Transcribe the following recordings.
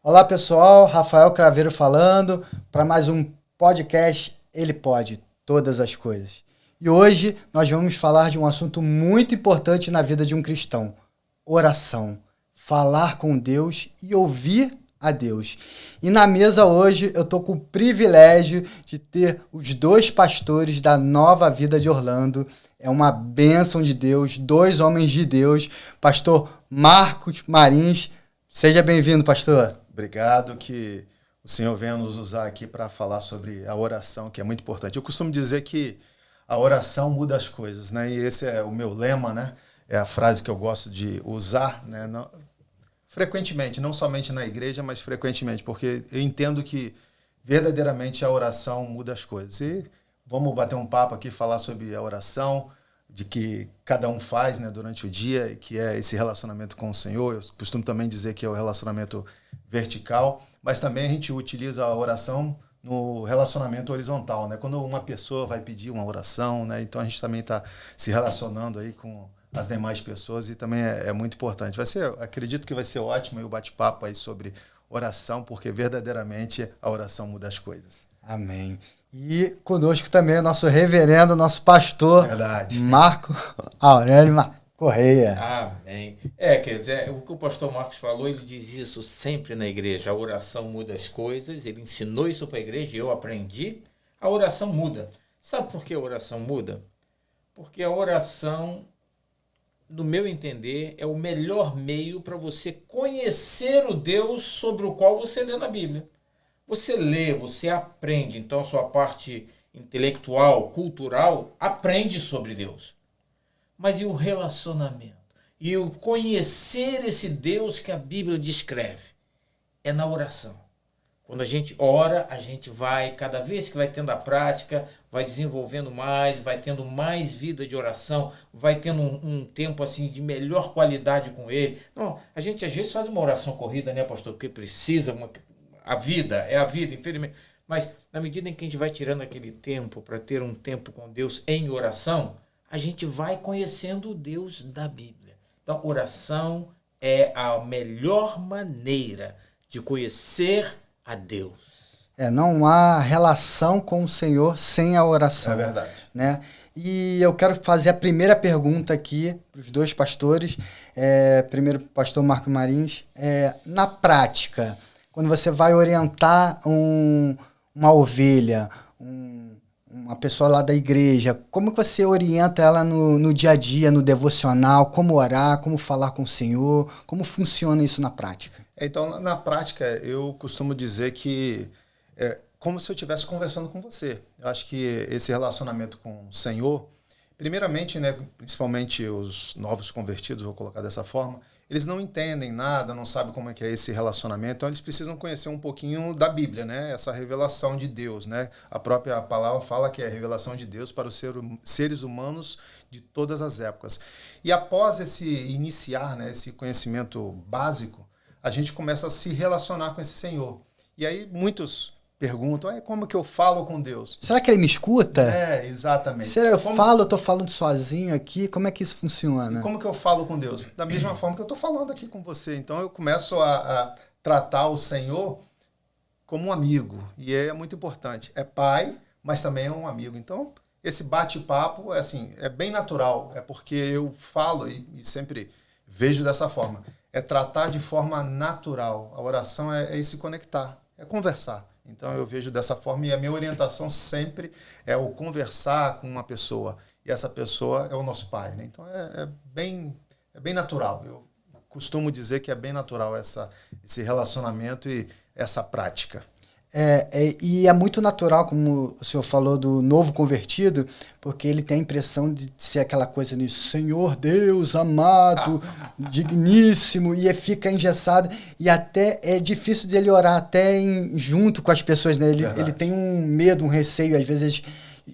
Olá pessoal, Rafael Craveiro falando para mais um podcast Ele Pode, Todas as Coisas. E hoje nós vamos falar de um assunto muito importante na vida de um cristão: oração, falar com Deus e ouvir a Deus. E na mesa hoje eu estou com o privilégio de ter os dois pastores da Nova Vida de Orlando. É uma bênção de Deus, dois homens de Deus. Pastor Marcos Marins, seja bem-vindo, pastor. Obrigado, que o Senhor venha nos usar aqui para falar sobre a oração, que é muito importante. Eu costumo dizer que a oração muda as coisas, né? E esse é o meu lema, né? É a frase que eu gosto de usar, né? Frequentemente, não somente na igreja, mas frequentemente, porque eu entendo que verdadeiramente a oração muda as coisas. E vamos bater um papo aqui, falar sobre a oração, de que cada um faz, né, durante o dia, que é esse relacionamento com o Senhor. Eu costumo também dizer que é o relacionamento vertical, mas também a gente utiliza a oração no relacionamento horizontal, né? Quando uma pessoa vai pedir uma oração, né? Então a gente também está se relacionando aí com as demais pessoas e também é muito importante. Acredito que vai ser ótimo aí o bate-papo aí sobre oração, porque verdadeiramente a oração muda as coisas. Amém. E conosco também o nosso reverendo, nosso pastor, Verdade. Marco Aurélio Correia. Amém. Quer dizer, o que o pastor Marcos falou, ele diz isso sempre na igreja. A oração muda as coisas. Ele ensinou isso para a igreja e eu aprendi. A oração muda. Sabe por que a oração muda? Porque a oração, no meu entender, é o melhor meio para você conhecer o Deus sobre o qual você lê na Bíblia. Você lê, você aprende, então a sua parte intelectual, cultural, aprende sobre Deus. Mas e o relacionamento? E o conhecer esse Deus que a Bíblia descreve? É na oração. Quando a gente ora, a gente vai, cada vez que vai tendo a prática, vai desenvolvendo mais, vai tendo mais vida de oração, vai tendo um tempo assim de melhor qualidade com Ele. Não, a gente às vezes faz uma oração corrida, né, pastor? Porque precisa, a vida, é a vida, infelizmente. Mas na medida em que a gente vai tirando aquele tempo para ter um tempo com Deus em oração, a gente vai conhecendo o Deus da Bíblia. Então, oração é a melhor maneira de conhecer a Deus. Não há relação com o Senhor sem a oração. É verdade. Né? E eu quero fazer a primeira pergunta aqui para os dois pastores. Primeiro, pastor Marco Marins. Na prática, quando você vai orientar uma ovelha, uma pessoa lá da igreja, como que você orienta ela no dia a dia, no devocional, como orar, como falar com o Senhor, como funciona isso na prática? Então, na prática, eu costumo dizer que é como se eu estivesse conversando com você. Eu acho que esse relacionamento com o Senhor, primeiramente, né, principalmente os novos convertidos, vou colocar dessa forma, eles não entendem nada, não sabem como é que é esse relacionamento, então eles precisam conhecer um pouquinho da Bíblia, né? Essa revelação de Deus, né? A própria palavra fala que é a revelação de Deus para os seres humanos de todas as épocas. E após esse iniciar, né, esse conhecimento básico, a gente começa a se relacionar com esse Senhor. E aí muitos perguntam, como que eu falo com Deus? Será que ele me escuta? Exatamente. Será que eu estou falando sozinho aqui? Como é que isso funciona? E como que eu falo com Deus? Da mesma forma que eu estou falando aqui com você. Então eu começo a tratar o Senhor como um amigo. E é muito importante. É pai, mas também é um amigo. Então esse bate-papo é bem natural. É porque eu falo e sempre vejo dessa forma. É tratar de forma natural. A oração é se conectar, é conversar. Então eu vejo dessa forma e a minha orientação sempre é o conversar com uma pessoa. E essa pessoa é o nosso pai, né? Então é bem natural. Eu costumo dizer que é bem natural esse relacionamento e essa prática. E é muito natural, como o senhor falou, do novo convertido, porque ele tem a impressão de ser aquela coisa de Senhor Deus amado, digníssimo, e fica engessado, e até é difícil de ele orar até junto com as pessoas, né? Ele tem um medo, um receio, às vezes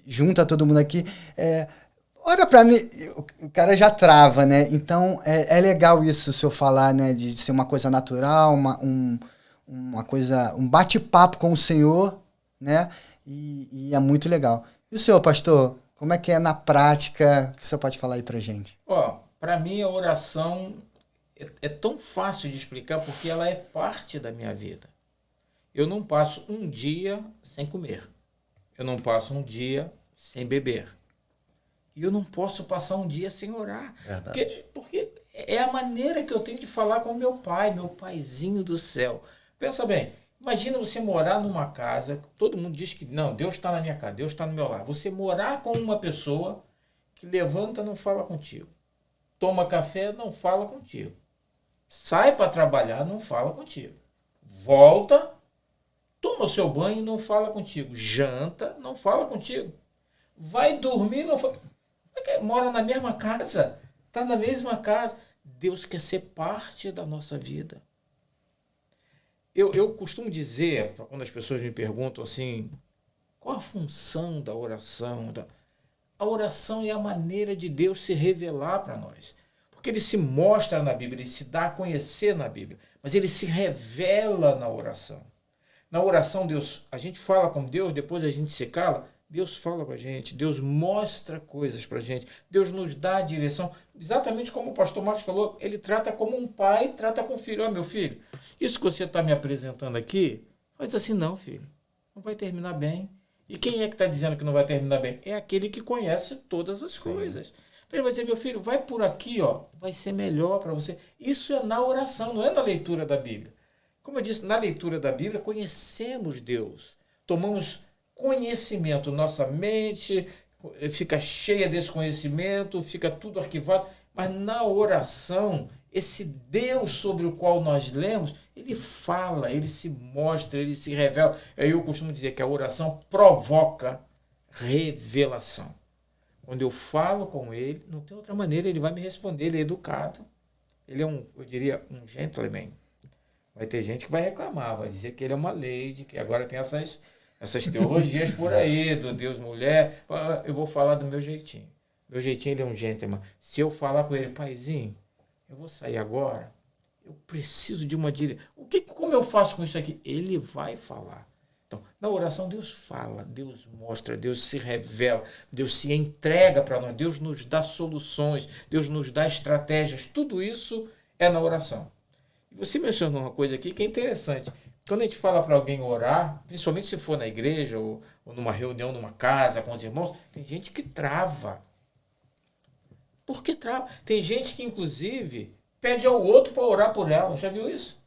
junta todo mundo aqui, ora pra mim, o cara já trava, né? Então é legal isso, o senhor falar, né, de ser uma coisa natural, uma coisa, um bate-papo com o Senhor, né? E é muito legal. E o senhor, pastor, como é que é na prática? O que o senhor pode falar aí pra gente? Para mim a oração é tão fácil de explicar porque ela é parte da minha vida. Eu não passo um dia sem comer. Eu não passo um dia sem beber. E eu não posso passar um dia sem orar. Porque é a maneira que eu tenho de falar com meu pai, meu paizinho do céu. Pensa bem, imagina você morar numa casa, todo mundo diz que não, Deus está na minha casa, Deus está no meu lar. Você morar com uma pessoa que levanta, não fala contigo. Toma café, não fala contigo. Sai para trabalhar, não fala contigo. Volta, toma o seu banho, não fala contigo. Janta, não fala contigo. Vai dormir, não fala. Mora na mesma casa, está na mesma casa. Deus quer ser parte da nossa vida. Eu costumo dizer, quando as pessoas me perguntam assim, qual a função da oração? A oração é a maneira de Deus se revelar para nós. Porque ele se mostra na Bíblia, ele se dá a conhecer na Bíblia, mas ele se revela na oração. Na oração, Deus, a gente fala com Deus, depois a gente se cala, Deus fala com a gente, Deus mostra coisas para a gente, Deus nos dá a direção. Exatamente como o pastor Marcos falou, ele trata como um pai, trata com o filho. Ó, meu filho, isso que você está me apresentando aqui, faz assim não, filho, não vai terminar bem. E quem é que está dizendo que não vai terminar bem? É aquele que conhece todas as coisas. Então ele vai dizer, meu filho, vai por aqui, ó, vai ser melhor para você. Isso é na oração, não é na leitura da Bíblia. Como eu disse, na leitura da Bíblia, conhecemos Deus. Tomamos conhecimento, nossa mente fica cheia desse conhecimento, fica tudo arquivado. Mas na oração, esse Deus sobre o qual nós lemos, ele fala, ele se mostra, ele se revela. Eu costumo dizer que a oração provoca revelação. Quando eu falo com ele, não tem outra maneira, ele vai me responder, ele é educado. Ele é eu diria, um gentleman. Vai ter gente que vai reclamar, vai dizer que ele é uma lady, que agora tem essas teologias por aí, do Deus mulher. Eu vou falar do meu jeitinho. Meu jeitinho, ele é um gentleman. Se eu falar com ele, paizinho, eu vou sair agora, eu preciso de uma direção. Como eu faço com isso aqui? Ele vai falar. Então, na oração, Deus fala, Deus mostra, Deus se revela, Deus se entrega para nós, Deus nos dá soluções, Deus nos dá estratégias. Tudo isso é na oração. E você mencionou uma coisa aqui que é interessante. Quando a gente fala para alguém orar, principalmente se for na igreja ou numa reunião, numa casa com os irmãos, tem gente que trava. Por que trava? Tem gente que, inclusive, pede ao outro para orar por ela. Já viu isso?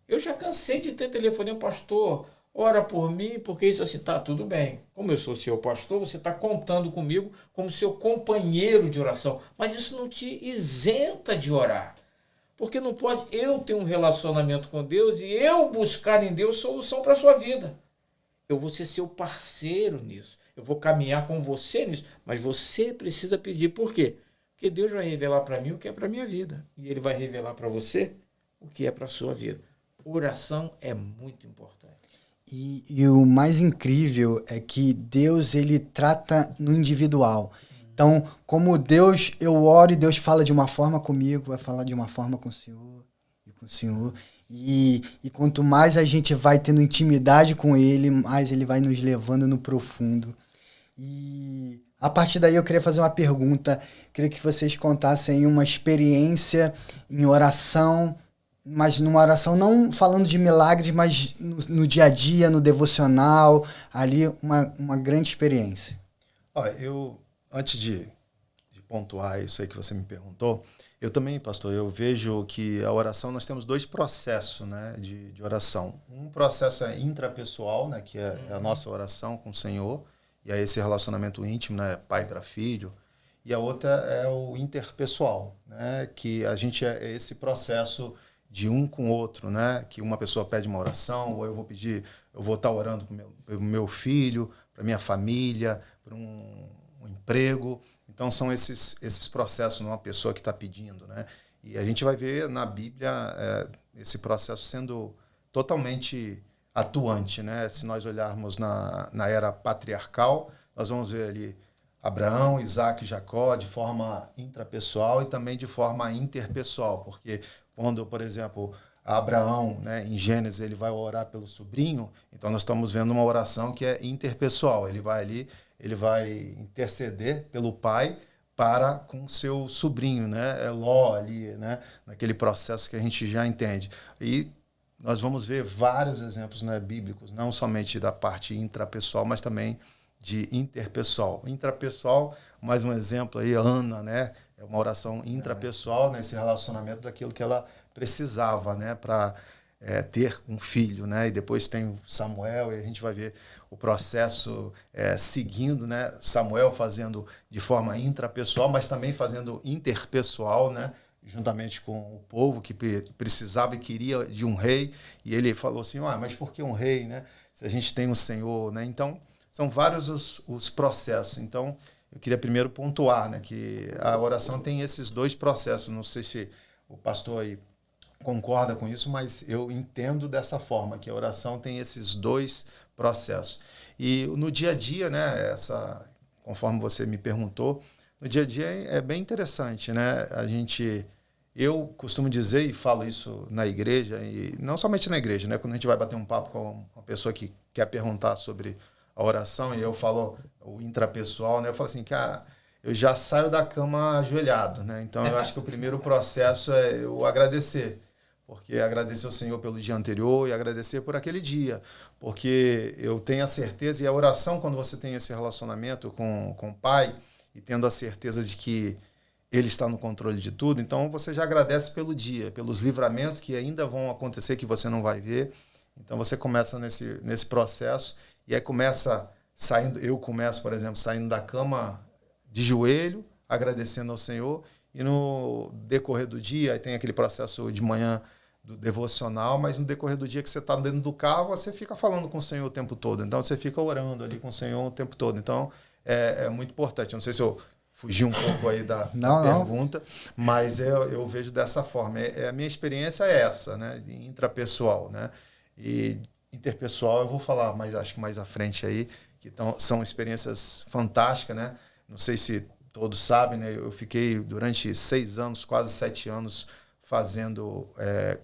Eu já cansei de ter telefonema, pastor, ora por mim, porque isso assim, tá, tudo bem. Como eu sou seu pastor, você está contando comigo como seu companheiro de oração. Mas isso não te isenta de orar. Porque não pode eu ter um relacionamento com Deus e eu buscar em Deus solução para a sua vida. Eu vou ser seu parceiro nisso. Eu vou caminhar com você nisso. Mas você precisa pedir. Por quê? Porque Deus vai revelar para mim o que é para a minha vida. E Ele vai revelar para você o que é para a sua vida. Oração é muito importante. E o mais incrível é que Deus, ele trata no individual. Então, como Deus, eu oro e Deus fala de uma forma comigo, vai falar de uma forma com o Senhor e com o Senhor. E quanto mais a gente vai tendo intimidade com Ele, mais Ele vai nos levando no profundo. E a partir daí eu queria fazer uma pergunta. Queria que vocês contassem uma experiência em oração, mas numa oração não falando de milagres, mas no dia a dia, no devocional, ali uma grande experiência. Antes de pontuar isso aí que você me perguntou, eu também, pastor, eu vejo que a oração, nós temos dois processos, né, de oração. Um processo é intrapessoal, né, que é a nossa oração com o Senhor, e é esse relacionamento íntimo, né, pai para filho. E a outra é o interpessoal, né, que a gente é esse processo de um com o outro, né, que uma pessoa pede uma oração, ou eu vou estar orando para o meu filho, para minha família, para um emprego. Então são esses processos numa pessoa que está pedindo, né? E a gente vai ver na Bíblia esse processo sendo totalmente atuante, né? Se nós olharmos na era patriarcal, nós vamos ver ali Abraão, Isaac e Jacó de forma intrapessoal e também de forma interpessoal, porque quando, por exemplo, Abraão, né, em Gênesis, ele vai orar pelo sobrinho, então nós estamos vendo uma oração que é interpessoal. Ele vai ali, ele vai interceder pelo pai para com seu sobrinho, né? Ló ali, né? Naquele processo que a gente já entende. E nós vamos ver vários exemplos, né, bíblicos, não somente da parte intrapessoal, mas também de interpessoal. Intrapessoal, mais um exemplo aí, Ana, né? É uma oração intrapessoal, nesse relacionamento daquilo que ela precisava, né, para ter um filho, né? E depois tem o Samuel, e a gente vai ver o processo seguindo, né? Samuel fazendo de forma intrapessoal, mas também fazendo interpessoal, né? Juntamente com o povo que precisava e queria de um rei. E ele falou assim, mas por que um rei, né? Se a gente tem um Senhor, né? Então, são vários os processos. Então, eu queria primeiro pontuar, né, que a oração tem esses dois processos. Não sei se o pastor aí concorda com isso, mas eu entendo dessa forma, que a oração tem esses dois processos. E no dia a dia, né, conforme você me perguntou, no dia a dia é bem interessante, né? Eu costumo dizer, e falo isso na igreja, e não somente na igreja, né? Quando a gente vai bater um papo com uma pessoa que quer perguntar sobre a oração, e eu falo o intrapessoal, né? Eu falo assim, cara, eu já saio da cama ajoelhado, né? Então eu acho que o primeiro processo é eu agradecer, porque agradecer ao Senhor pelo dia anterior e agradecer por aquele dia, porque eu tenho a certeza, e a oração, quando você tem esse relacionamento com o Pai, e tendo a certeza de que Ele está no controle de tudo, então você já agradece pelo dia, pelos livramentos que ainda vão acontecer, que você não vai ver. Então você começa nesse processo, e aí eu começo, por exemplo, saindo da cama de joelho, agradecendo ao Senhor, e no decorrer do dia, aí tem aquele processo de manhã do devocional, mas no decorrer do dia que você está dentro do carro, você fica falando com o Senhor o tempo todo. Então você fica orando ali com o Senhor o tempo todo. Então é muito importante. Não sei se eu fugi um pouco aí da pergunta, mas eu vejo dessa forma. A minha experiência é essa, né, intrapessoal, né? E interpessoal eu vou falar, mas acho que mais à frente aí, que são experiências fantásticas, né? Não sei se todos sabem, né? Eu fiquei durante 6 anos, quase 7 anos, fazendo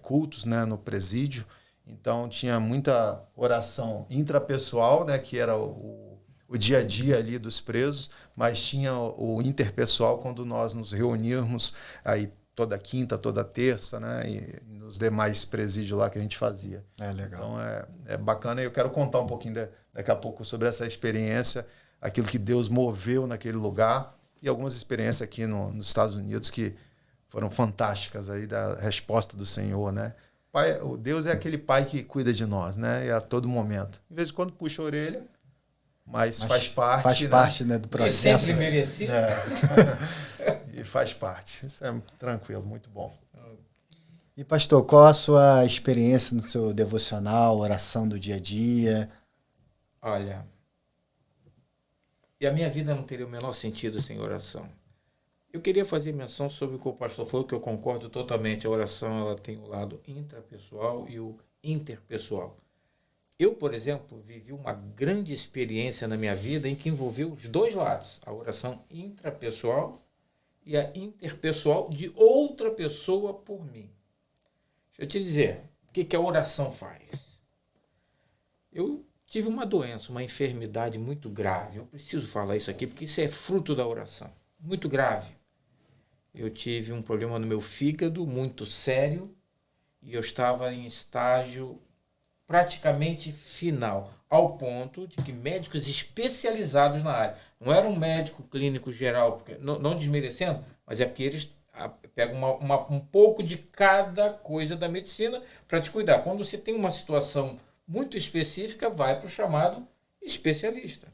cultos, né, no presídio. Então tinha muita oração intrapessoal, né, que era o dia a dia ali dos presos, mas tinha o interpessoal quando nós nos reunirmos aí toda quinta, toda terça, né, e nos demais presídios lá que a gente fazia. Legal. Então é bacana, e eu quero contar um pouquinho daqui a pouco sobre essa experiência, aquilo que Deus moveu naquele lugar, e algumas experiências aqui nos Estados Unidos que foram fantásticas aí da resposta do Senhor, né? O Deus é aquele pai que cuida de nós, né? E a todo momento. De vez em quando puxa a orelha, mas faz parte. Faz parte, né, do processo. E sempre merecido. E faz parte. Isso é tranquilo, muito bom. E pastor, qual a sua experiência no seu devocional, oração do dia a dia? Olha, e a minha vida não teria o menor sentido sem oração. Eu queria fazer menção sobre o que o pastor falou, que eu concordo totalmente. A oração ela tem o lado intrapessoal e o interpessoal. Eu, por exemplo, vivi uma grande experiência na minha vida em que envolveu os dois lados. A oração intrapessoal e a interpessoal de outra pessoa por mim. Deixa eu te dizer, o que a oração faz? Eu tive uma doença, uma enfermidade muito grave. Eu preciso falar isso aqui porque isso é fruto da oração. Muito grave. Eu tive um problema no meu fígado muito sério e eu estava em estágio praticamente final, ao ponto de que médicos especializados na área, não era um médico clínico geral, porque, não desmerecendo, mas é porque eles pegam um pouco de cada coisa da medicina para te cuidar. Quando você tem uma situação muito específica, vai para o chamado especialista.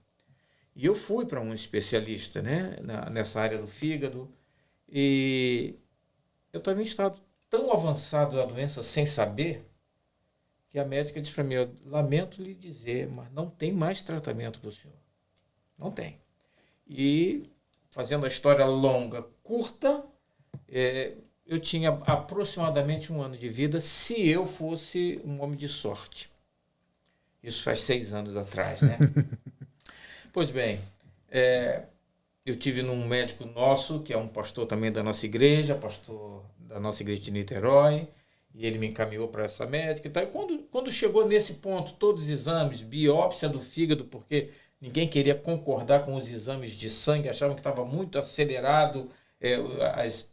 E eu fui para um especialista, né, nessa área do fígado, e eu estava em estado tão avançado da doença sem saber, que a médica disse para mim, eu lamento lhe dizer, mas não tem mais tratamento para o senhor. Não tem. E, fazendo a história longa, curta, eu tinha aproximadamente 1 ano de vida se eu fosse um homem de sorte. Isso faz 6 anos atrás, né? Pois bem, eu tive num médico nosso, que é um pastor também da nossa igreja, pastor da nossa igreja de Niterói, e ele me encaminhou para essa médica e tal. E quando chegou nesse ponto, todos os exames, biópsia do fígado, porque ninguém queria concordar com os exames de sangue, achavam que estava muito acelerado as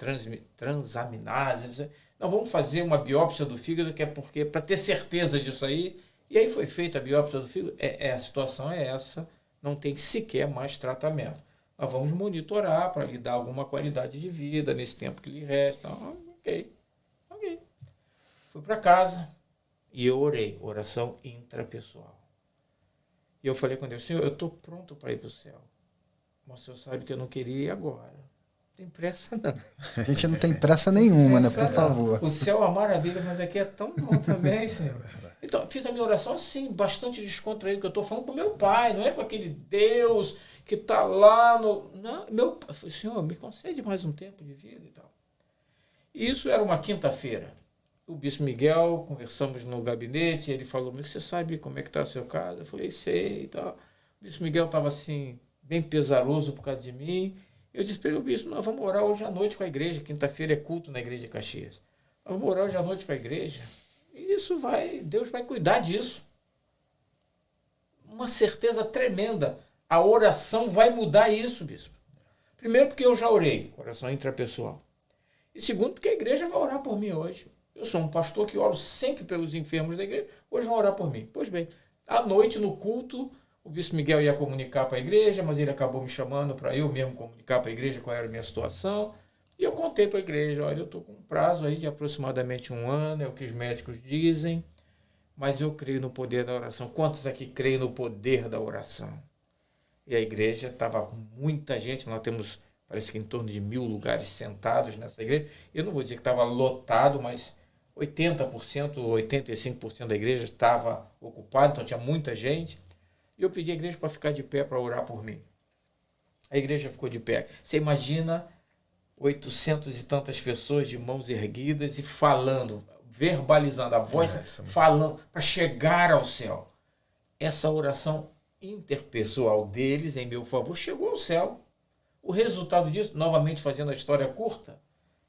transaminases. Não, vamos fazer uma biópsia do fígado, que é porque para ter certeza disso aí. E aí foi feita a biópsia do fígado. A situação é essa, não tem sequer mais tratamento. Nós vamos monitorar para lhe dar alguma qualidade de vida nesse tempo que lhe resta. Ok. Fui para casa e eu orei, oração intrapessoal. E eu falei com Deus, Senhor, eu estou pronto para ir para o céu. Mas o Senhor sabe que eu não queria ir agora. Não tem pressa, não. A gente não tem pressa nenhuma, né? Por favor. O céu é uma maravilha, mas aqui é tão bom também, Senhor. Então, fiz a minha oração assim, bastante descontraído, que eu estou falando com meu pai, não é com aquele Deus que está lá no... Não, meu pai. Eu falei, Senhor, me concede mais um tempo de vida e tal. E isso era uma quinta-feira. O Bispo Miguel, conversamos no gabinete, ele falou, mas você sabe como é que está o seu caso? Eu falei, sei e tal. O Bispo Miguel estava assim, bem pesaroso por causa de mim. Eu disse para ele, Bispo, nós vamos orar hoje à noite com a igreja, quinta-feira é culto na igreja de Caxias. Nós vamos orar hoje à noite com a igreja. E Deus vai cuidar disso. Uma certeza tremenda. A oração vai mudar isso, Bispo. Primeiro porque eu já orei, oração intrapessoal. E segundo porque a igreja vai orar por mim hoje. Eu sou um pastor que oro sempre pelos enfermos da igreja, hoje vão orar por mim. Pois bem, à noite no culto, o Bispo Miguel ia comunicar para a igreja, mas ele acabou me chamando para eu mesmo comunicar para a igreja qual era a minha situação. E eu contei para a igreja, olha, eu estou com um prazo aí de aproximadamente 1 ano, é o que os médicos dizem, mas eu creio no poder da oração. Quantos aqui creem no poder da oração? E a igreja estava com muita gente, nós temos, parece que em torno de 1.000 lugares sentados nessa igreja. Eu não vou dizer que estava lotado, mas 80%, 85% da igreja estava ocupada, então tinha muita gente. E eu pedi à igreja para ficar de pé para orar por mim. A igreja ficou de pé. Você imagina 800 e tantas pessoas de mãos erguidas e falando, verbalizando, a voz falando para chegar ao céu. Essa oração interpessoal deles em meu favor chegou ao céu. O resultado disso, novamente fazendo a história curta,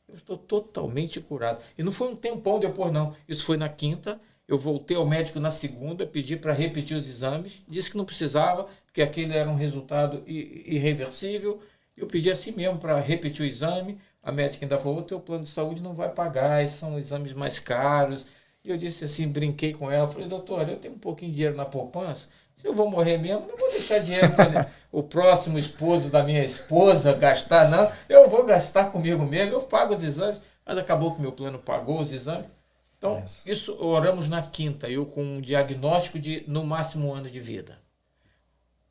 eu estou totalmente curado. E não foi um tempão depois, não. Isso foi na quinta. Eu voltei ao médico na segunda, pedi para repetir os exames. Disse que não precisava, porque aquele era um resultado irreversível. Eu pedi assim mesmo para repetir o exame. A médica ainda falou, o teu plano de saúde não vai pagar, esses são exames mais caros. E eu disse assim, brinquei com ela. Falei, doutora, eu tenho um pouquinho de dinheiro na poupança. Se eu vou morrer mesmo, não vou deixar dinheiro para o próximo esposo da minha esposa gastar, não. Eu vou gastar comigo mesmo, eu pago os exames. Mas acabou que meu plano pagou os exames. Então, isso oramos na quinta, eu com um diagnóstico de, no máximo, 1 ano de vida.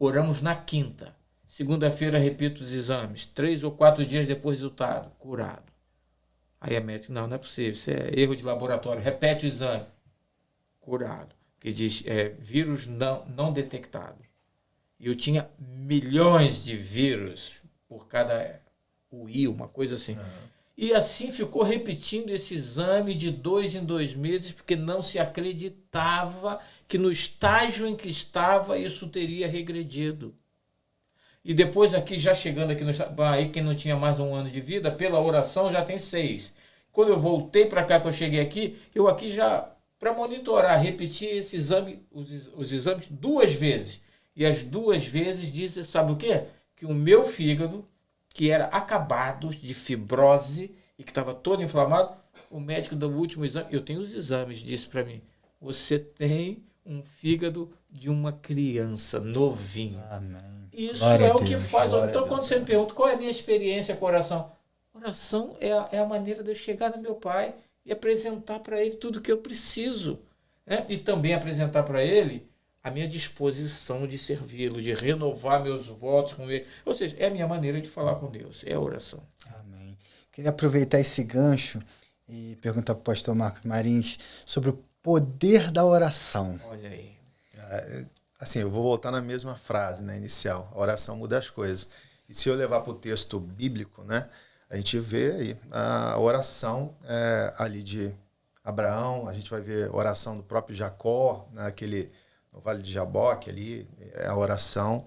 Oramos na quinta. Segunda-feira, repito os exames. 3 ou 4 dias depois do resultado, curado. Aí a médica, não é possível, isso é erro de laboratório. Repete o exame. Curado. Que diz, vírus não detectado. E eu tinha milhões de vírus por cada UI, uma coisa assim. E assim ficou repetindo esse exame de 2 em 2 meses, porque não se acreditava que no estágio em que estava isso teria regredido. E depois aqui, já chegando aqui no estágio, aí quem não tinha mais 1 ano de vida, pela oração já tem 6. Quando eu voltei para cá, que eu cheguei aqui, eu aqui já, para monitorar, repeti esse exame, os exames 2 vezes. E as 2 vezes disse, sabe o quê? Que o meu fígado, que era acabado de fibrose e que estava todo inflamado, o médico do último exame, eu tenho os exames, disse para mim, você tem um fígado de uma criança novinho. Amém. Isso é o que faz. Então, quando você me pergunta qual é a minha experiência com oração, oração é a maneira de eu chegar no meu pai e apresentar para ele tudo o que eu preciso. Né? E também apresentar para ele a minha disposição de servi-lo, de renovar meus votos com ele. Ou seja, é a minha maneira de falar com Deus, é a oração. Amém. Queria aproveitar esse gancho e perguntar para o pastor Marcos Marins sobre o poder da oração. Olha aí. Assim, eu vou voltar na mesma frase, né, inicial. A oração muda as coisas. E se eu levar para o texto bíblico, né, a gente vê aí a oração ali de Abraão, a gente vai ver a oração do próprio Jacó, no Vale de Jaboque ali, é a oração,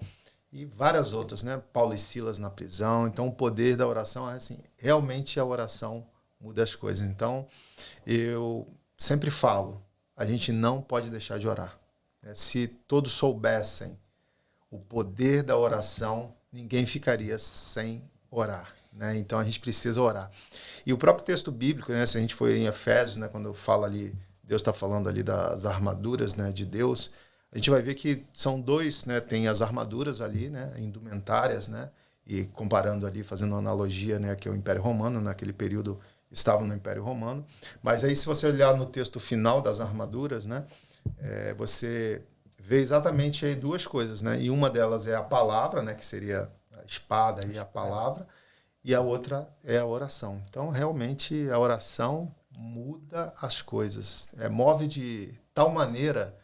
e várias outras, né? Paulo e Silas na prisão. Então, o poder da oração é assim, realmente a oração muda as coisas. Então, eu sempre falo, a gente não pode deixar de orar. Se todos soubessem o poder da oração, ninguém ficaria sem orar, né? Então a gente precisa orar. E o próprio texto bíblico, né, se a gente for em Efésios, né, quando fala ali, Deus está falando ali das armaduras, né, de Deus, a gente vai ver que são dois, né, tem as armaduras ali, né, indumentárias, né, e comparando ali, fazendo uma analogia, né, que é o Império Romano, naquele período estavam no Império Romano, mas aí se você olhar no texto final das armaduras, né, você vê exatamente aí duas coisas, né, e uma delas é a palavra, né, que seria a espada e a palavra, e a outra é a oração. Então, realmente, a oração muda as coisas, move de tal maneira,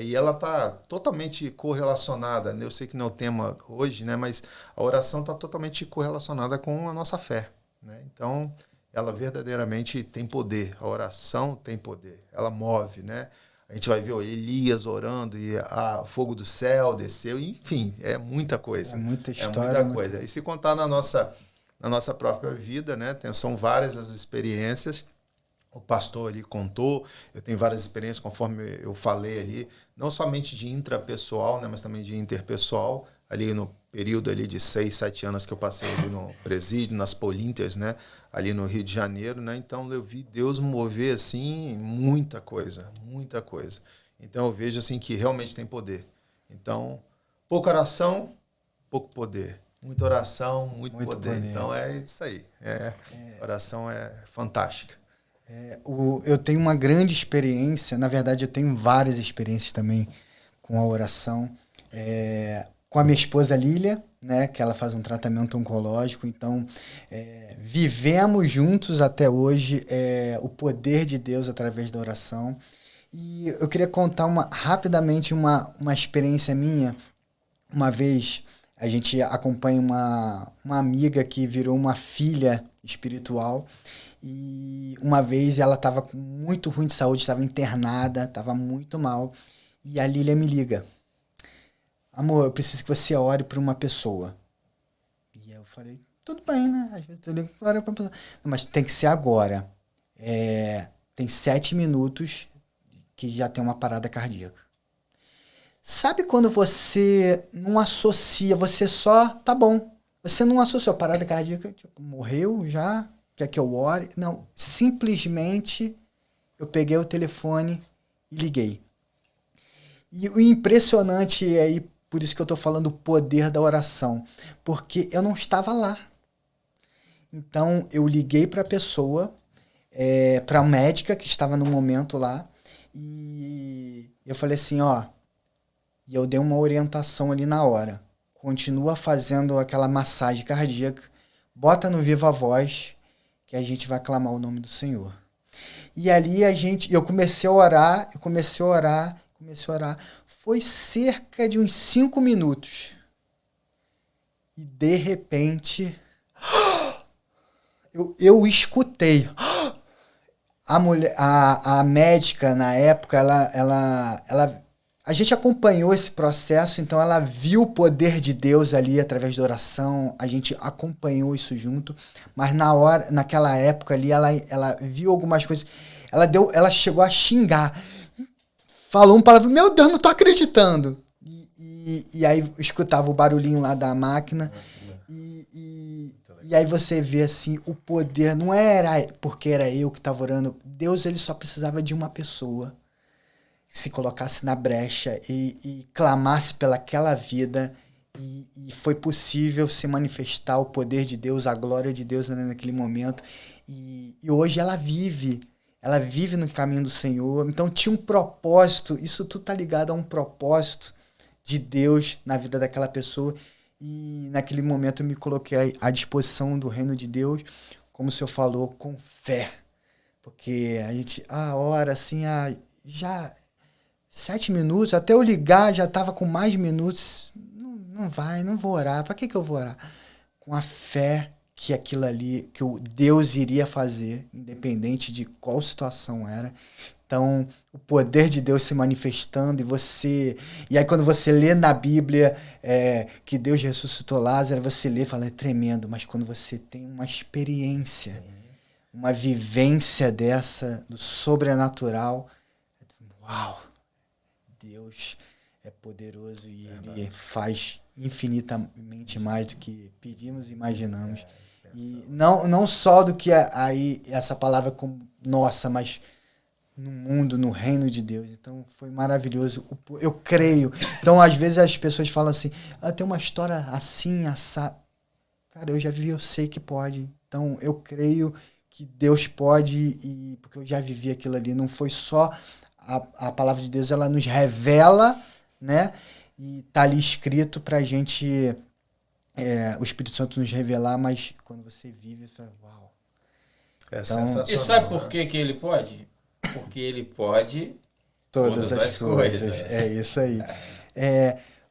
e ela está totalmente correlacionada, né? Eu sei que não é o tema hoje, né? Mas a oração está totalmente correlacionada com a nossa fé, né? Então, ela verdadeiramente tem poder, a oração tem poder, ela move, né? A gente vai ver Elias orando e o fogo do céu desceu, enfim, é muita coisa. É muita história. É muita coisa. E se contar na nossa própria vida, né? São várias as experiências. O pastor ali contou, eu tenho várias experiências, conforme eu falei ali, não somente de intrapessoal, né, mas também de interpessoal, ali no período ali de 6, 7 anos que eu passei ali no presídio, nas Polintias, né, ali no Rio de Janeiro, né, então eu vi Deus mover assim muita coisa, muita coisa. Então eu vejo assim que realmente tem poder. Então, pouca oração, pouco poder. Muita oração, muito poder. Então é isso aí. Oração é fantástica. Eu tenho uma grande experiência, na verdade eu tenho várias experiências também com a oração, com a minha esposa Lília, né, que ela faz um tratamento oncológico, então vivemos juntos até hoje o poder de Deus através da oração. E eu queria contar rapidamente uma experiência minha. Uma vez a gente acompanha uma amiga que virou uma filha espiritual. E uma vez ela estava muito ruim de saúde, estava internada, estava muito mal. E a Lília me liga. Amor, eu preciso que você ore por uma pessoa. E eu falei, tudo bem, né? Às vezes eu ligo para uma pessoa. Não, mas tem que ser agora. Tem 7 minutos que já tem uma parada cardíaca. Sabe quando você não associa, você só, tá bom. Você não associou a parada cardíaca, tipo, morreu já... Quer que eu ore? Não, simplesmente eu peguei o telefone e liguei. E o impressionante é aí, por isso que eu estou falando o poder da oração, porque eu não estava lá. Então eu liguei para a pessoa, para a médica que estava no momento lá, e eu falei assim, ó, e eu dei uma orientação ali na hora. Continua fazendo aquela massagem cardíaca, bota no viva voz, que a gente vai clamar o nome do Senhor. E ali eu comecei a orar. Foi cerca de uns 5 minutos. E de repente, eu escutei. A médica na época, a gente acompanhou esse processo, então ela viu o poder de Deus ali através da oração, a gente acompanhou isso junto, mas naquela época ali, ela viu algumas coisas, ela chegou a xingar, falou uma palavra, meu Deus, não tô acreditando, e aí escutava o barulhinho lá da máquina, e aí você vê assim, o poder, não era porque era eu que estava orando, Deus ele só precisava de uma pessoa, se colocasse na brecha e clamasse pelaquela vida, e foi possível se manifestar o poder de Deus, a glória de Deus naquele momento, e hoje ela vive no caminho do Senhor. Então tinha um propósito, isso tudo tá ligado a um propósito de Deus na vida daquela pessoa, e naquele momento eu me coloquei à disposição do reino de Deus, como o Senhor falou, com fé, porque a gente ora assim, já 7 minutos, até eu ligar já estava com mais minutos. Não vou orar. Para que eu vou orar? Com a fé que aquilo ali, que o Deus iria fazer, independente de qual situação era. Então, o poder de Deus se manifestando e aí quando você lê na Bíblia que Deus ressuscitou Lázaro, você lê e fala, é tremendo, mas quando você tem uma experiência, uma vivência dessa, do sobrenatural, uau! Deus é poderoso e Ele faz infinitamente mais do que pedimos e imaginamos. E não só do que aí essa palavra como nossa, mas no mundo, no reino de Deus. Então foi maravilhoso. Eu creio. Então às vezes as pessoas falam assim, tem uma história assim, assada. Cara, eu já vivi, eu sei que pode. Então eu creio que Deus pode, porque eu já vivi aquilo ali. Não foi só a palavra de Deus, ela nos revela, né? E tá ali escrito pra gente, o Espírito Santo nos revelar, mas quando você vive, você fala, uau. É Então, sensacional. E sabe por que ele pode? Porque ele pode todas as coisas. É isso aí.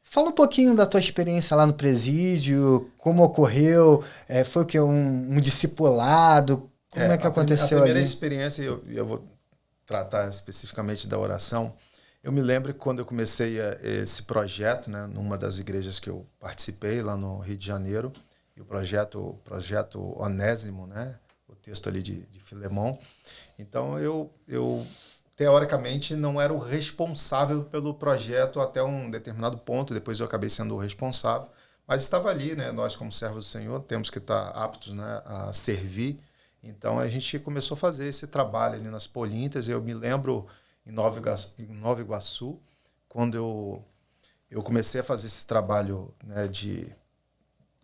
Fala um pouquinho da tua experiência lá no presídio, como ocorreu, foi o que, um discipulado, como é que aconteceu ali? A primeira ali? experiência, eu vou tratar especificamente da oração, eu me lembro que quando eu comecei esse projeto, né, numa das igrejas que eu participei, lá no Rio de Janeiro, e o projeto Onésimo, né, o texto ali de Filemão, então eu teoricamente não era o responsável pelo projeto até um determinado ponto, depois eu acabei sendo o responsável, mas estava ali, né, nós como servos do Senhor temos que estar aptos, né, a servir. Então a gente começou a fazer esse trabalho ali nas Polintas. Eu me lembro em Nova Iguaçu, quando eu comecei a fazer esse trabalho, né,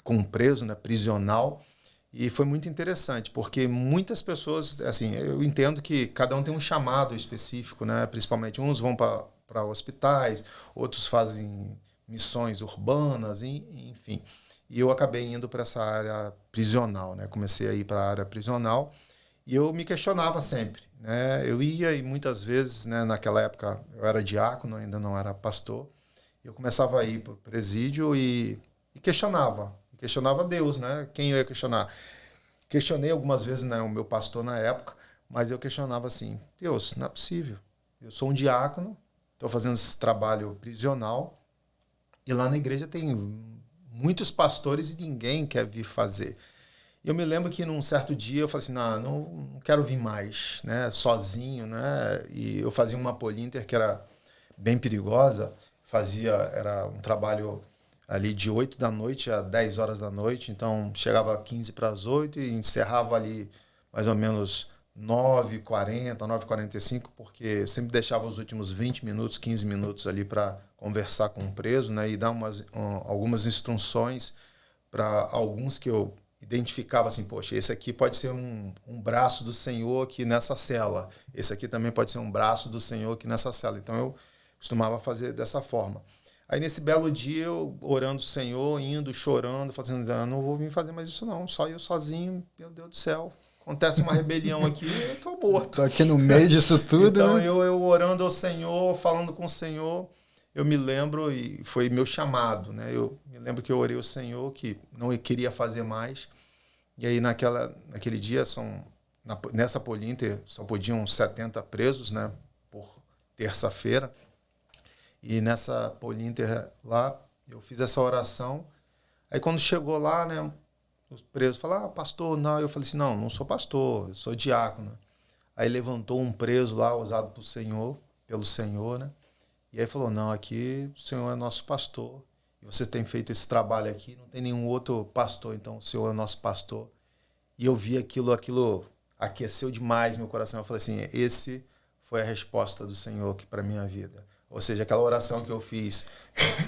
com um preso, né, prisional, e foi muito interessante, porque muitas pessoas, assim, eu entendo que cada um tem um chamado específico, né, principalmente uns vão para hospitais, outros fazem missões urbanas, enfim. E eu acabei indo para essa área prisional, né? Comecei a ir para a área prisional e eu me questionava sempre, né? Eu ia e muitas vezes, né, naquela época eu era diácono, ainda não era pastor, eu começava a ir para o presídio e questionava Deus, né? Quem eu ia questionar? Questionei algumas vezes, né, o meu pastor na época, mas eu questionava assim, Deus, não é possível. Eu sou um diácono, estou fazendo esse trabalho prisional e lá na igreja tem muitos pastores e ninguém quer vir fazer. Eu me lembro que num certo dia eu falei assim, não quero vir mais, né, sozinho, né? E eu fazia uma polinter que era bem perigosa, era um trabalho ali de 8 da noite a 10 horas da noite, então chegava 15 para as 8 e encerrava ali mais ou menos 9h40, 9h45, porque sempre deixava os últimos 20 minutos, 15 minutos ali para conversar com o preso, né, e dar algumas instruções para alguns que eu identificava assim, poxa, esse aqui pode ser um braço do Senhor aqui nessa cela, esse aqui também pode ser um braço do Senhor aqui nessa cela. Então eu costumava fazer dessa forma. Aí nesse belo dia eu orando o Senhor, indo, chorando, fazendo, não vou vir fazer mais isso não, só eu sozinho, meu Deus do céu. Acontece uma rebelião aqui, eu estou morto. Estou aqui no meio disso tudo, então, né? eu orando ao Senhor, falando com o Senhor, eu me lembro, e foi meu chamado, né? Eu me lembro que eu orei ao Senhor, que não queria fazer mais. E aí, naquele dia, nessa Polinter, só podiam 70 presos, né? Por terça-feira. E nessa Polinter lá, eu fiz essa oração. Aí, quando chegou lá, né? Os presos falaram, pastor, não. Eu falei assim, não sou pastor, eu sou diácono. Aí levantou um preso lá, usado pelo Senhor, né? E aí falou, não, aqui o Senhor é nosso pastor. E você tem feito esse trabalho aqui, não tem nenhum outro pastor, então o Senhor é nosso pastor. E eu vi aquilo aqueceu demais meu coração. Eu falei assim, esse foi a resposta do Senhor aqui para a minha vida. Ou seja, aquela oração que eu fiz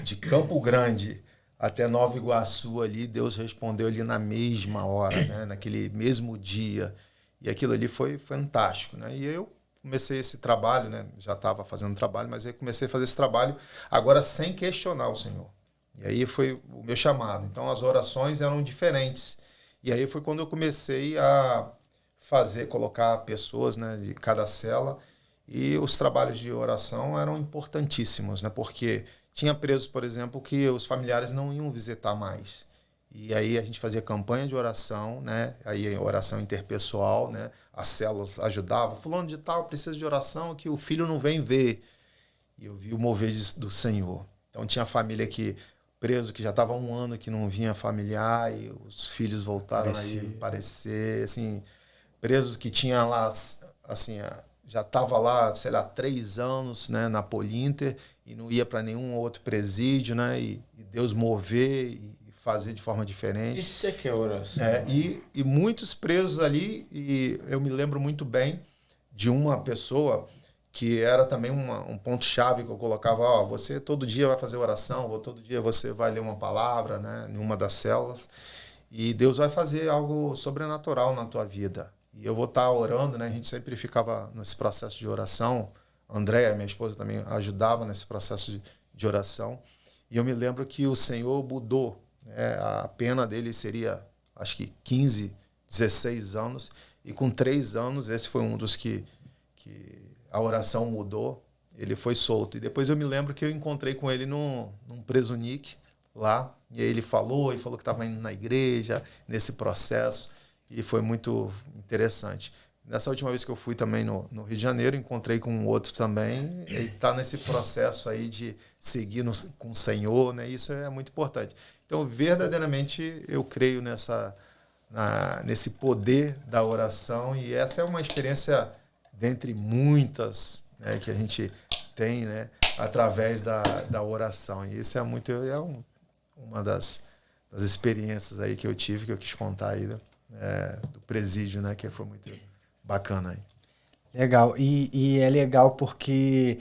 de Campo Grande até Nova Iguaçu ali, Deus respondeu ali na mesma hora, né? Naquele mesmo dia. E aquilo ali foi fantástico, né? E eu comecei esse trabalho, né? Já estava fazendo trabalho, mas aí comecei a fazer esse trabalho agora sem questionar o Senhor. E aí foi o meu chamado. Então as orações eram diferentes. E aí foi quando eu comecei a colocar pessoas, né, de cada cela, e os trabalhos de oração eram importantíssimos, né? Porque tinha presos, por exemplo, que os familiares não iam visitar mais. E aí a gente fazia campanha de oração, né? Aí oração interpessoal, né? As células ajudavam. Fulano de tal precisa de oração que o filho não vem ver. E eu vi o mover do Senhor. Então tinha família preso que já estava 1 ano que não vinha familiar e os filhos voltaram a aparecer, assim, presos que tinham lá, assim, já estava lá, sei lá, 3 anos, né, na Polinter, e não ia para nenhum outro presídio, né, e Deus mover e fazer de forma diferente. Isso é que é oração. E muitos presos ali, e eu me lembro muito bem de uma pessoa que era também um ponto-chave que eu colocava, ó, você todo dia vai fazer oração, ou todo dia você vai ler uma palavra, né, em uma das células, e Deus vai fazer algo sobrenatural na tua vida. E eu vou estar orando, né, a gente sempre ficava nesse processo de oração, Andréia, minha esposa, também ajudava nesse processo de oração, e eu me lembro que o Senhor mudou, né, a pena dele seria, acho que 15, 16 anos, e com 3 anos, esse foi um dos que a oração mudou, ele foi solto. E depois eu me lembro que eu encontrei com ele num Presunic lá, e aí ele falou que estava indo na igreja, nesse processo, e foi muito interessante. Nessa última vez que eu fui também no Rio de Janeiro, encontrei com um outro também, e está nesse processo aí de seguir com o Senhor, né? Isso é muito importante. Então, verdadeiramente, eu creio nesse poder da oração, e essa é uma experiência dentre muitas, né, que a gente tem, né, através da oração. E isso uma das experiências aí que eu tive, que eu quis contar aí do presídio, né, que foi muito bacana aí. Legal. E é legal porque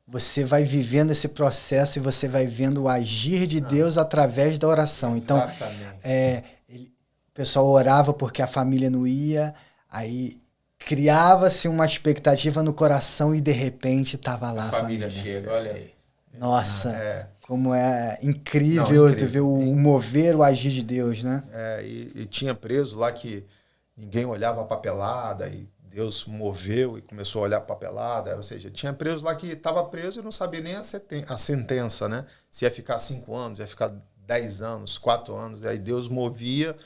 você vai vivendo esse processo e você vai vendo o agir de Deus através da oração. Então, o pessoal orava porque a família não ia, aí criava-se uma expectativa no coração e de repente estava lá a família. Chega, olha aí. Nossa, como é incrível tu ver o mover, o agir de Deus, né? E tinha preso lá que ninguém olhava a papelada e Deus moveu e começou a olhar a papelada. Ou seja, tinha preso lá que estava preso e não sabia nem a sentença, né? Se ia ficar 5 anos, ia ficar 10 anos, 4 anos. E aí Deus movia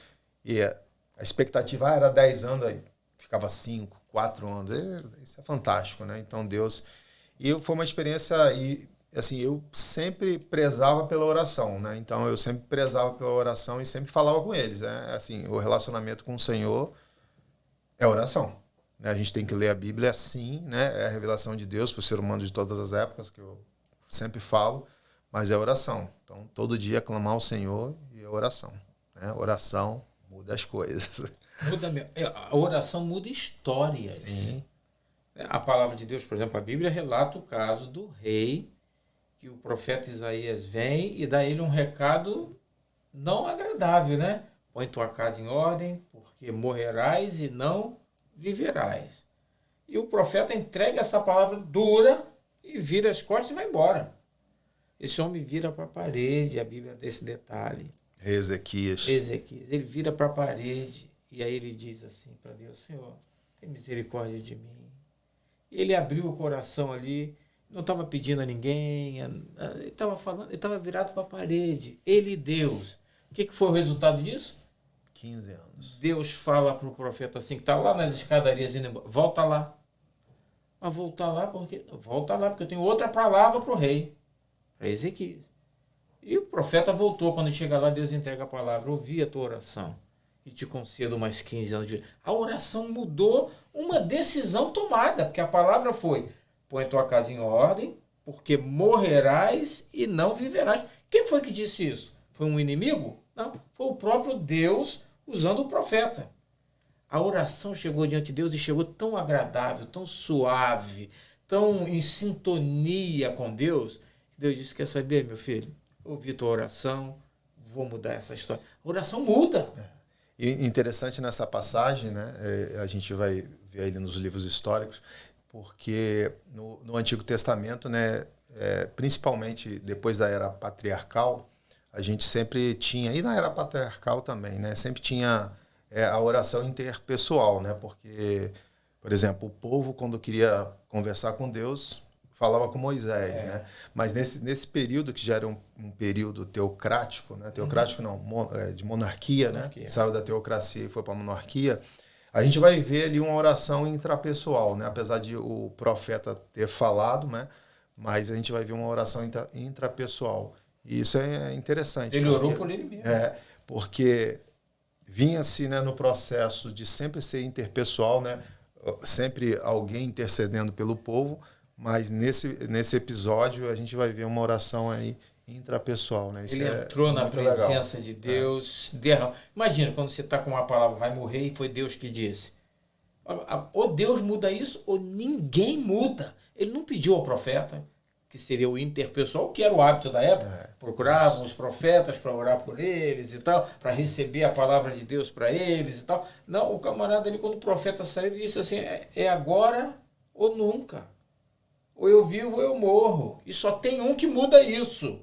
e a expectativa era 10 anos, aí ficava 5, 4 anos. Isso é fantástico, né? Então Deus... E foi uma experiência... E assim, eu sempre prezava pela oração, né? Então eu sempre prezava pela oração e sempre falava com eles, né? Assim, o relacionamento com o Senhor é oração, né? A gente tem que ler a Bíblia assim, né? É a revelação de Deus para o ser humano de todas as épocas, que eu sempre falo, mas é oração. Então todo dia clamar ao Senhor e é oração, né? Oração muda as coisas. A oração muda histórias. Sim. A palavra de Deus, por exemplo, a Bíblia relata o caso do rei, que o profeta Isaías vem e dá a ele um recado não agradável, né? Põe tua casa em ordem, porque morrerás e não viverás. E o profeta entrega essa palavra dura e vira as costas e vai embora. Esse homem vira para a parede, a Bíblia desse detalhe. Ezequias. Ele vira para a parede e aí ele diz assim para Deus: Senhor, tem misericórdia de mim. E ele abriu o coração ali, não estava pedindo a ninguém, ele estava falando, ele estava virado para a parede. Ele e Deus. O que foi o resultado disso? 15 anos. Deus fala para o profeta assim, que está lá nas escadarias indo embora: volta lá. Mas volta lá porque eu tenho outra palavra para o rei, para Ezequias. E o profeta voltou. Quando chega lá, Deus entrega a palavra: ouvi a tua oração e te concedo mais 15 anos de vida. A oração mudou uma decisão tomada, porque a palavra foi: põe tua casa em ordem, porque morrerás e não viverás. Quem foi que disse isso? Foi um inimigo? Não, foi o próprio Deus usando o profeta. A oração chegou diante de Deus e chegou tão agradável, tão suave, tão em sintonia com Deus, que Deus disse: quer saber, meu filho? Ouvi tua oração, vou mudar essa história. A oração muda. E interessante nessa passagem, né? A gente vai ver ali nos livros históricos, porque no Antigo Testamento, né, principalmente depois da era patriarcal, a gente sempre tinha, e na era patriarcal também, né, sempre tinha a oração interpessoal, né, porque, por exemplo, o povo, quando queria conversar com Deus, falava com Moisés, né? Mas nesse período, que já era um período teocrático, né? Teocrático não, de monarquia, né? Saiu da teocracia e foi para a monarquia. A gente vai ver ali uma oração intrapessoal, né? Apesar de o profeta ter falado, né? Mas a gente vai ver uma oração intrapessoal. E isso é interessante. Ele orou por ele mesmo. Porque vinha-se, né, no processo de sempre ser interpessoal, né? sempre alguém intercedendo pelo povo, mas nesse episódio a gente vai ver uma oração aí intrapessoal, né? Isso ele entrou na presença legal. de Deus, derramou. Imagina quando você está com uma palavra, vai morrer, e foi Deus que disse. Ou Deus muda isso, ou ninguém muda. Ele não pediu ao profeta, que seria o interpessoal, que era o hábito da época. Procuravam os profetas para orar por eles e tal, para receber a palavra de Deus para eles e tal. Não, o camarada ali, quando o profeta saiu, disse assim, é agora ou nunca. Ou eu vivo ou eu morro. E só tem um que muda isso.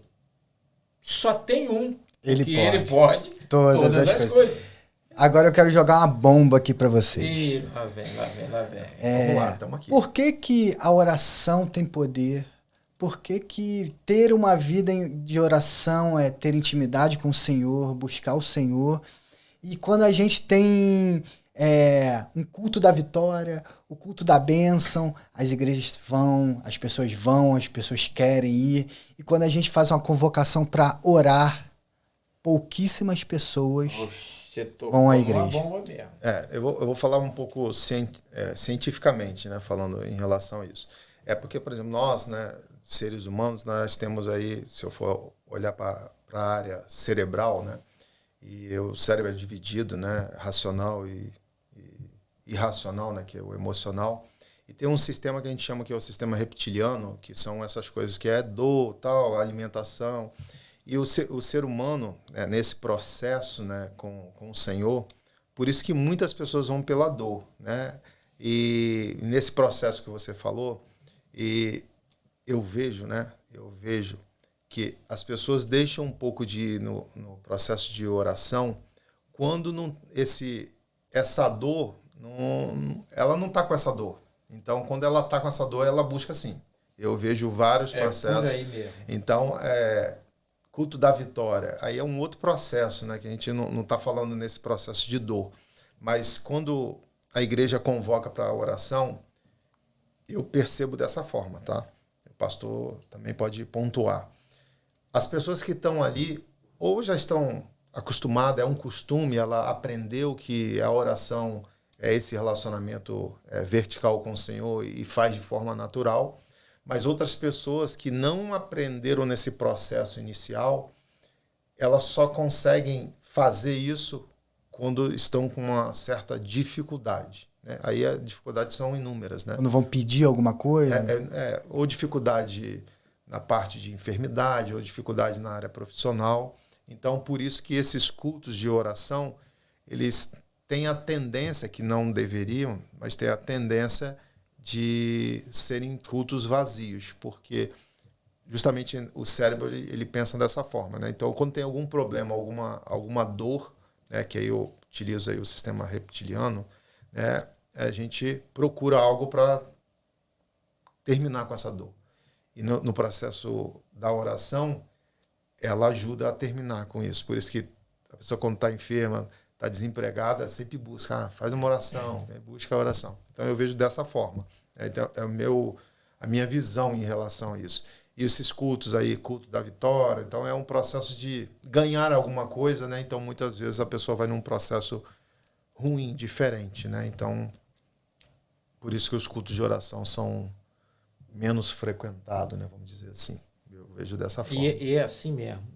Só tem um. Ele pode todas as coisas. Agora eu quero jogar uma bomba aqui para vocês. E lá vem. Vamos lá, estamos aqui. Por que a oração tem poder? Por que ter uma vida de oração é ter intimidade com o Senhor, buscar o Senhor? E quando a gente tem um culto da vitória, o culto da bênção, as igrejas vão, as pessoas querem ir. E quando a gente faz uma convocação para orar, pouquíssimas pessoas vão à igreja. Eu vou falar um pouco cientificamente, né, falando em relação a isso. É porque, por exemplo, nós, né, seres humanos, nós temos aí, se eu for olhar para a área cerebral, né, e o cérebro é dividido, né, racional e irracional, né, que é o emocional, e tem um sistema que a gente chama que é o sistema reptiliano, que são essas coisas que é dor, tal, alimentação. E o ser humano, nesse processo, né, com o Senhor, por isso que muitas pessoas vão pela dor, né? E nesse processo que você falou, e eu vejo que as pessoas deixam um pouco de ir no processo de oração quando essa dor, ela não está com essa dor. Então, quando ela está com essa dor, ela busca sim. Eu vejo vários processos. Por aí mesmo. Então, culto da vitória, aí é um outro processo, né, que a gente não está falando nesse processo de dor. Mas quando a igreja convoca para a oração, eu percebo dessa forma, tá? O pastor também pode pontuar. As pessoas que estão ali, ou já estão acostumadas, é um costume, ela aprendeu que a oração é esse relacionamento vertical com o Senhor e faz de forma natural. Mas outras pessoas que não aprenderam nesse processo inicial, elas só conseguem fazer isso quando estão com uma certa dificuldade, né? Aí as dificuldades são inúmeras, né? Quando vão pedir alguma coisa? Ou dificuldade na parte de enfermidade, ou dificuldade na área profissional. Então, por isso que esses cultos de oração, eles têm a tendência, que não deveriam, mas têm a tendência de serem cultos vazios, porque justamente o cérebro ele pensa dessa forma, né? Então, quando tem algum problema, alguma dor, né, que aí eu utilizo aí o sistema reptiliano, né, a gente procura algo para terminar com essa dor. E no processo da oração, ela ajuda a terminar com isso. Por isso que a pessoa, quando está enferma, está desempregada, sempre busca, faz uma oração, busca a oração. Então, eu vejo dessa forma. Então, a minha visão em relação a isso. E esses cultos aí, culto da vitória, então é um processo de ganhar alguma coisa, né? Então, muitas vezes a pessoa vai num processo ruim, diferente, né? Então, por isso que os cultos de oração são menos frequentados, né? Vamos dizer assim. Eu vejo dessa forma. E é assim mesmo.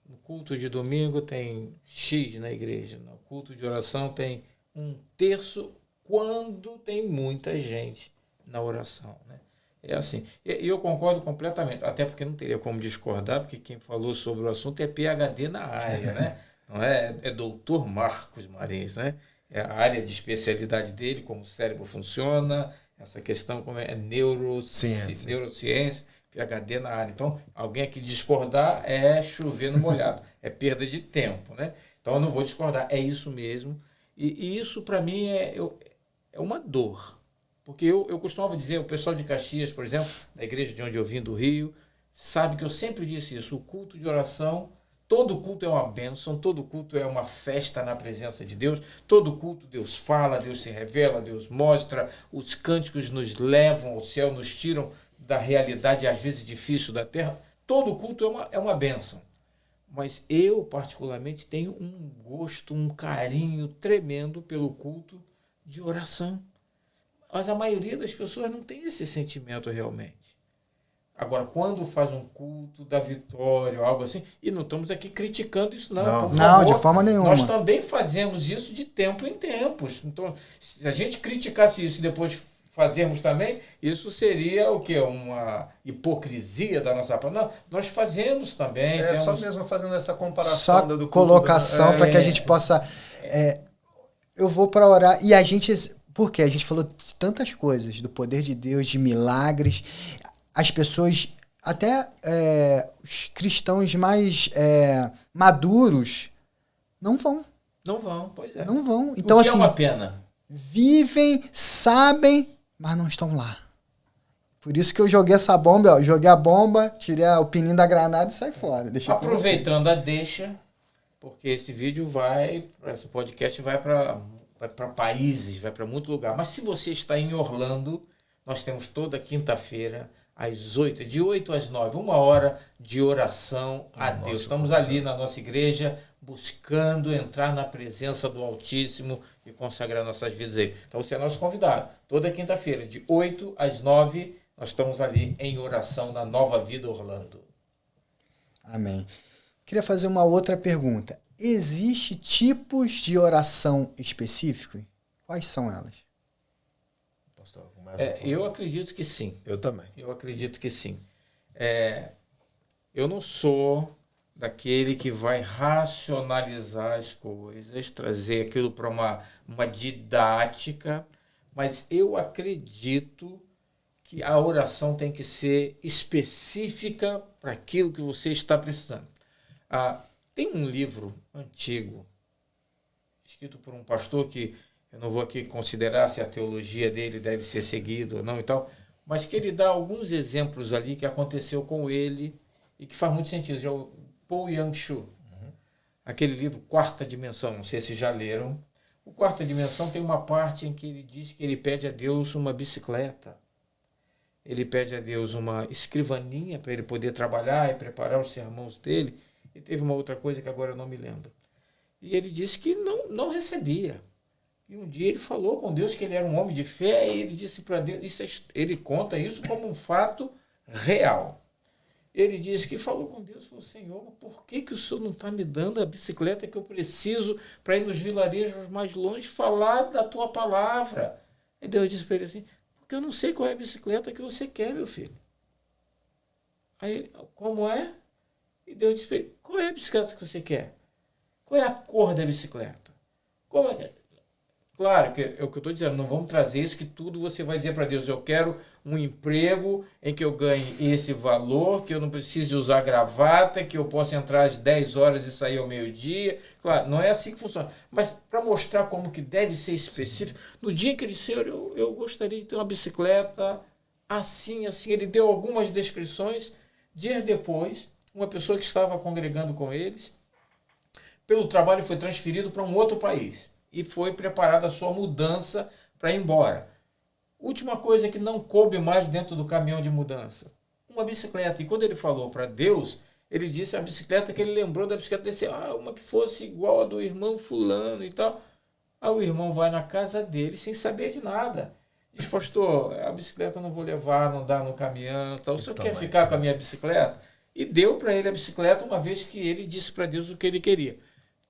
No culto de domingo tem X na igreja. No culto de oração tem 1/3 quando tem muita gente na oração, né? É assim. E eu concordo completamente, até porque não teria como discordar, porque quem falou sobre o assunto é PhD na área, né? Não é doutor Marcos Marins, né? É a área de especialidade dele, como o cérebro funciona, essa questão como é neurociência, PhD na área. Então, alguém aqui discordar é chover no molhado, é perda de tempo, né? Então, eu não vou discordar, é isso mesmo. E isso, para mim, é uma dor. Porque eu costumava dizer, o pessoal de Caxias, por exemplo, da igreja de onde eu vim, do Rio, sabe que eu sempre disse isso, o culto de oração, todo culto é uma bênção, todo culto é uma festa na presença de Deus, todo culto Deus fala, Deus se revela, Deus mostra, os cânticos nos levam ao céu, nos tiram da realidade, às vezes difícil da terra, todo culto é uma bênção. Mas eu, particularmente, tenho um gosto, um carinho tremendo pelo culto de oração. Mas a maioria das pessoas não tem esse sentimento realmente. Agora, quando faz um culto da vitória ou algo assim, e não estamos aqui criticando isso, não. Não, de forma nenhuma. Nós também fazemos isso de tempo em tempos. Então, se a gente criticasse isso e depois fazermos também, isso seria o quê? Uma hipocrisia da nossa parte. Não, nós fazemos também. Só mesmo fazendo essa comparação. Só do colocação para que a gente possa... eu vou para orar. E a gente... Porque a gente falou de tantas coisas, do poder de Deus, de milagres. As pessoas, até os cristãos mais maduros, não vão. Não vão, pois é. Não vão. Então, o que assim, é uma pena. Vivem, sabem, mas não estão lá. Por isso que eu joguei essa bomba, ó. Joguei a bomba, tirei o pininho da granada e saí fora. Aproveitando a deixa, porque esse vídeo esse podcast vai para países, vai para muito lugar. Mas se você está em Orlando, nós temos toda quinta-feira, às 8, de 8 às 9, 1 hora de oração a Deus. Estamos ali na nossa igreja, buscando entrar na presença do Altíssimo e consagrar nossas vidas a Ele. Então você é nosso convidado. Toda quinta-feira, de 8 às 9, nós estamos ali em oração na Nova Vida Orlando. Amém. Queria fazer uma outra pergunta. Existem tipos de oração específicos? Quais são elas? Eu acredito que sim. Eu também. Eu acredito que sim. Eu não sou daquele que vai racionalizar as coisas, trazer aquilo para uma didática, mas eu acredito que a oração tem que ser específica para aquilo que você está precisando. Tem um livro antigo, escrito por um pastor que eu não vou aqui considerar se a teologia dele deve ser seguida ou não e tal, mas que ele dá alguns exemplos ali que aconteceu com ele e que faz muito sentido. É o Paul Yang-Shu. Aquele livro Quarta Dimensão, não sei se já leram. O Quarta Dimensão tem uma parte em que ele diz que ele pede a Deus uma bicicleta. Ele pede a Deus uma escrivaninha para ele poder trabalhar e preparar os sermões dele. E teve uma outra coisa que agora eu não me lembro. E ele disse que não recebia. E um dia ele falou com Deus que ele era um homem de fé e ele disse para Deus, ele conta isso como um fato real. Ele disse que falou com Deus, falou, Senhor, por que o Senhor não está me dando a bicicleta que eu preciso para ir nos vilarejos mais longe falar da tua palavra? E Deus disse para ele assim, porque eu não sei qual é a bicicleta que você quer, meu filho. Aí ele, como é? E Deus disse para ele, qual é a bicicleta que você quer? Qual é a cor da bicicleta? Como é? Claro, que é o que eu estou dizendo, não vamos trazer isso que tudo você vai dizer para Deus, eu quero um emprego em que eu ganhe esse valor, que eu não precise usar gravata, que eu possa entrar às 10 horas e sair ao meio-dia. Claro, não é assim que funciona. Mas para mostrar como que deve ser específico, no dia que ele disse, Senhor, eu gostaria de ter uma bicicleta assim, assim. Ele deu algumas descrições. Dias depois, uma pessoa que estava congregando com eles, pelo trabalho foi transferido para um outro país. E foi preparada a sua mudança para ir embora. Última coisa que não coube mais dentro do caminhão de mudança. Uma bicicleta. E quando ele falou para Deus, ele disse a bicicleta que ele lembrou da bicicleta desse, uma que fosse igual a do irmão fulano e tal. Aí o irmão vai na casa dele sem saber de nada. Diz, pastor, a bicicleta eu não vou levar, não dá no caminhão. Tal. O senhor quer ficar com a minha bicicleta? E deu para ele a bicicleta uma vez que ele disse para Deus o que ele queria.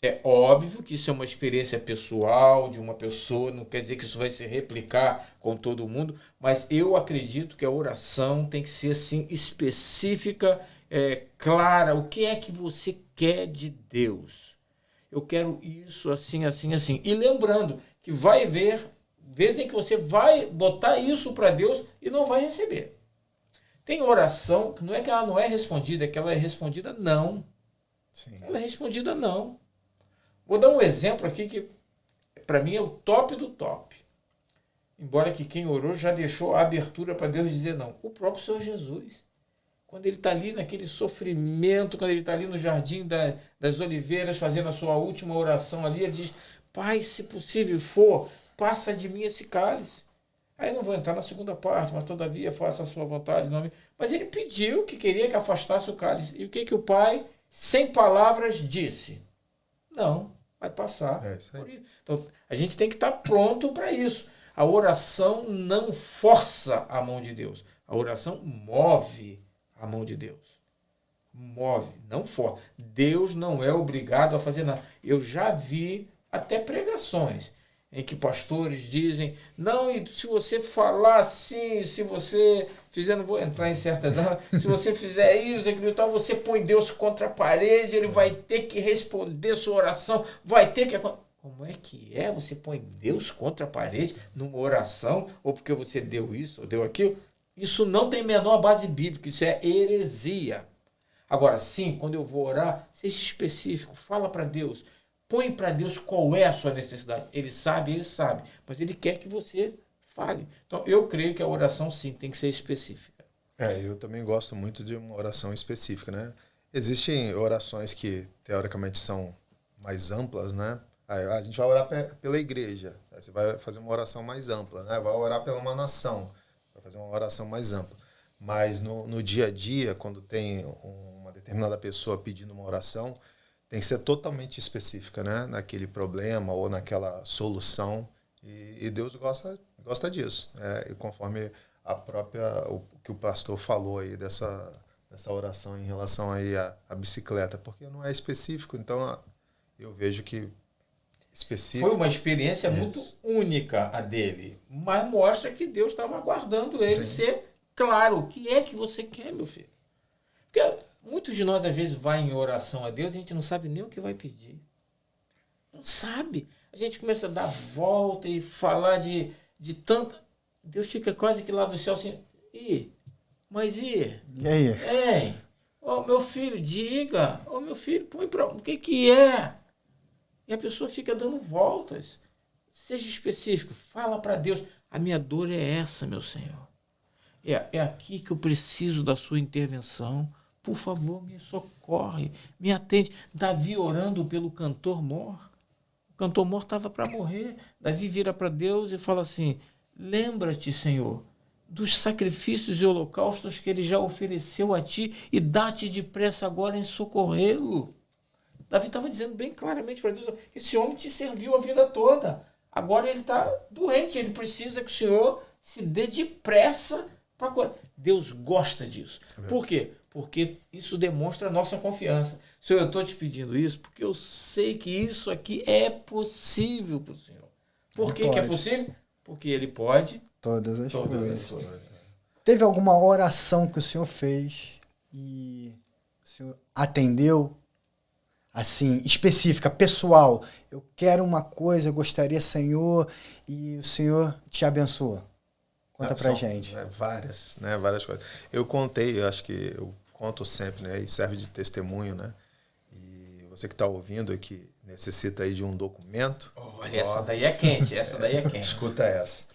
É óbvio que isso é uma experiência pessoal de uma pessoa, não quer dizer que isso vai se replicar com todo mundo, mas eu acredito que a oração tem que ser assim, específica, clara. O que é que você quer de Deus? Eu quero isso assim, assim, assim. E lembrando que vai haver vezes em que você vai botar isso para Deus e não vai receber. Tem oração que não é que ela não é respondida, é que ela é respondida não. Sim. Ela é respondida não. Vou dar um exemplo aqui que, para mim, é o top do top. Embora que quem orou já deixou a abertura para Deus dizer não. O próprio Senhor Jesus. Quando ele está ali naquele sofrimento, quando ele está ali no Jardim das Oliveiras, fazendo a sua última oração ali, ele diz, Pai, se possível for, passa de mim esse cálice. Aí não vou entrar na segunda parte, mas todavia faça a sua vontade. Não me... Mas ele pediu que queria que afastasse o cálice. E o que o Pai, sem palavras, disse? Não. Vai passar. É isso aí. Então, a gente tem que estar pronto para isso. A oração não força a mão de Deus. A oração move a mão de Deus. Move, não força. Deus não é obrigado a fazer nada. Eu já vi até pregações em que pastores dizem, não, e se você falar assim, se você fizer, não vou entrar em certas, se você fizer isso, aquilo e tal, você põe Deus contra a parede, ele vai ter que responder sua oração, vai ter que... Como é que é? Você põe Deus contra a parede numa oração, ou porque você deu isso, ou deu aquilo? Isso não tem menor base bíblica, isso é heresia. Agora, sim, quando eu vou orar, seja específico, fala para Deus, põe para Deus qual é a sua necessidade. Ele sabe, mas ele quer que você fale. Então, eu creio que a oração, sim, tem que ser específica. Eu também gosto muito de uma oração específica, né? Existem orações que, teoricamente, são mais amplas, né? A gente vai orar pela igreja, aí você vai fazer uma oração mais ampla, né? Vai orar pela uma nação, vai fazer uma oração mais ampla. Mas no dia a dia, quando tem uma determinada pessoa pedindo uma oração, tem que ser totalmente específica, né? Naquele problema ou naquela solução. E Deus gosta disso. E conforme o que o pastor falou aí dessa oração em relação aí à bicicleta, porque não é específico, então eu vejo que específico... Foi uma experiência muito única a dele, mas mostra que Deus estava aguardando ele ser claro. O que é que você quer, meu filho? Porque muitos de nós, às vezes, vai em oração a Deus e a gente não sabe nem o que vai pedir. Não sabe. A gente começa a dar volta e falar de tanta... Deus fica quase que lá do céu assim... E aí? Ei, meu filho, diga. Meu filho, põe para... O que é? E a pessoa fica dando voltas. Seja específico. Fala para Deus. A minha dor é essa, meu Senhor. É aqui que eu preciso da sua intervenção. Por favor, me socorre, me atende. Davi orando pelo cantor Mor. O cantor Mor estava para morrer. Davi vira para Deus e fala assim, lembra-te, Senhor, dos sacrifícios e holocaustos que ele já ofereceu a ti e dá-te depressa agora em socorrê-lo. Davi estava dizendo bem claramente para Deus, esse homem te serviu a vida toda. Agora ele está doente, ele precisa que o Senhor se dê depressa para curar. Deus gosta disso. Por quê? Porque isso demonstra a nossa confiança. Senhor, eu estou te pedindo isso porque eu sei que isso aqui é possível para o Senhor. Por que é possível? Porque Ele pode todas as coisas. Teve alguma oração que o Senhor fez e o Senhor atendeu? Assim, específica, pessoal. Eu quero uma coisa, eu gostaria, Senhor, e o Senhor te abençoa. Conta pra gente. Várias coisas. Eu acho que eu conto sempre, né? E serve de testemunho, né? E você que está ouvindo que necessita aí de um documento. Olha, essa daí é quente, Escuta essa.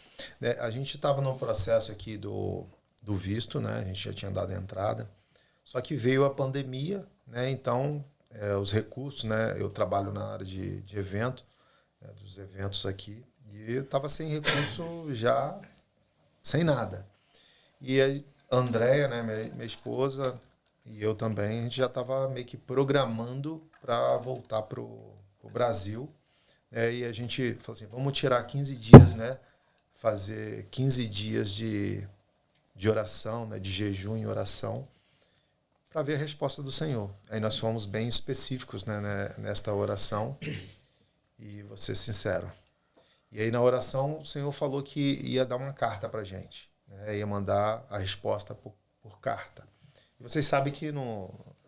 A gente estava no processo aqui do visto, né? A gente já tinha dado a entrada. Só que veio a pandemia, né? Então, os recursos, né? Eu trabalho na área de evento, né? Dos eventos aqui. E eu estava sem recurso já... sem nada. E a Andréia, né, minha esposa, e eu também, a gente já estava meio que programando para voltar para o Brasil. E a gente falou assim, vamos tirar 15 dias, né? Fazer 15 dias de oração, né, de jejum e oração, para ver a resposta do Senhor. Aí nós fomos bem específicos, né, nesta oração, e vou ser sincero. E aí na oração o Senhor falou que ia dar uma carta para a gente, né? Ia mandar a resposta por carta. E vocês sabem que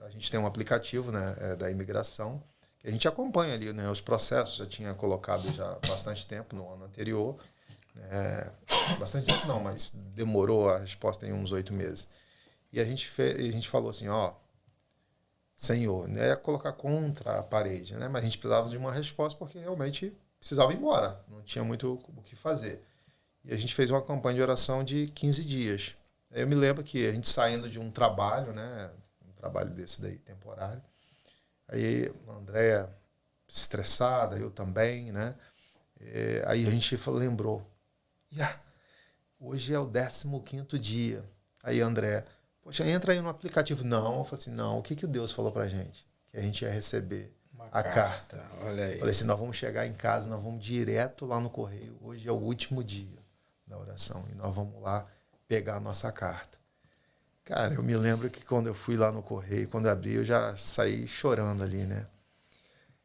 a gente tem um aplicativo, né, da imigração, que a gente acompanha ali, né, os processos. Já tinha colocado já há bastante tempo, no ano anterior. Bastante tempo não, mas demorou a resposta em uns 8 meses. E a gente falou assim, Senhor, né, ia colocar contra a parede, né? Mas a gente precisava de uma resposta porque realmente precisava ir embora, não tinha muito o que fazer. E a gente fez uma campanha de oração de 15 dias. Eu me lembro que a gente saindo de um trabalho, né, um trabalho desse daí, temporário, aí a Andréia estressada, eu também, né, aí a gente lembrou, hoje é o 15º dia. Aí a Andréia, poxa, entra aí no aplicativo. Não, eu falei assim, não, o que o Deus falou pra gente? Que a gente ia receber a carta. Olha aí. Falei assim, nós vamos chegar em casa, nós vamos direto lá no correio. Hoje é o último dia. oração e nós vamos lá pegar a nossa carta. Cara, eu me lembro que quando eu fui lá no correio, quando eu abri, eu já saí chorando ali, né?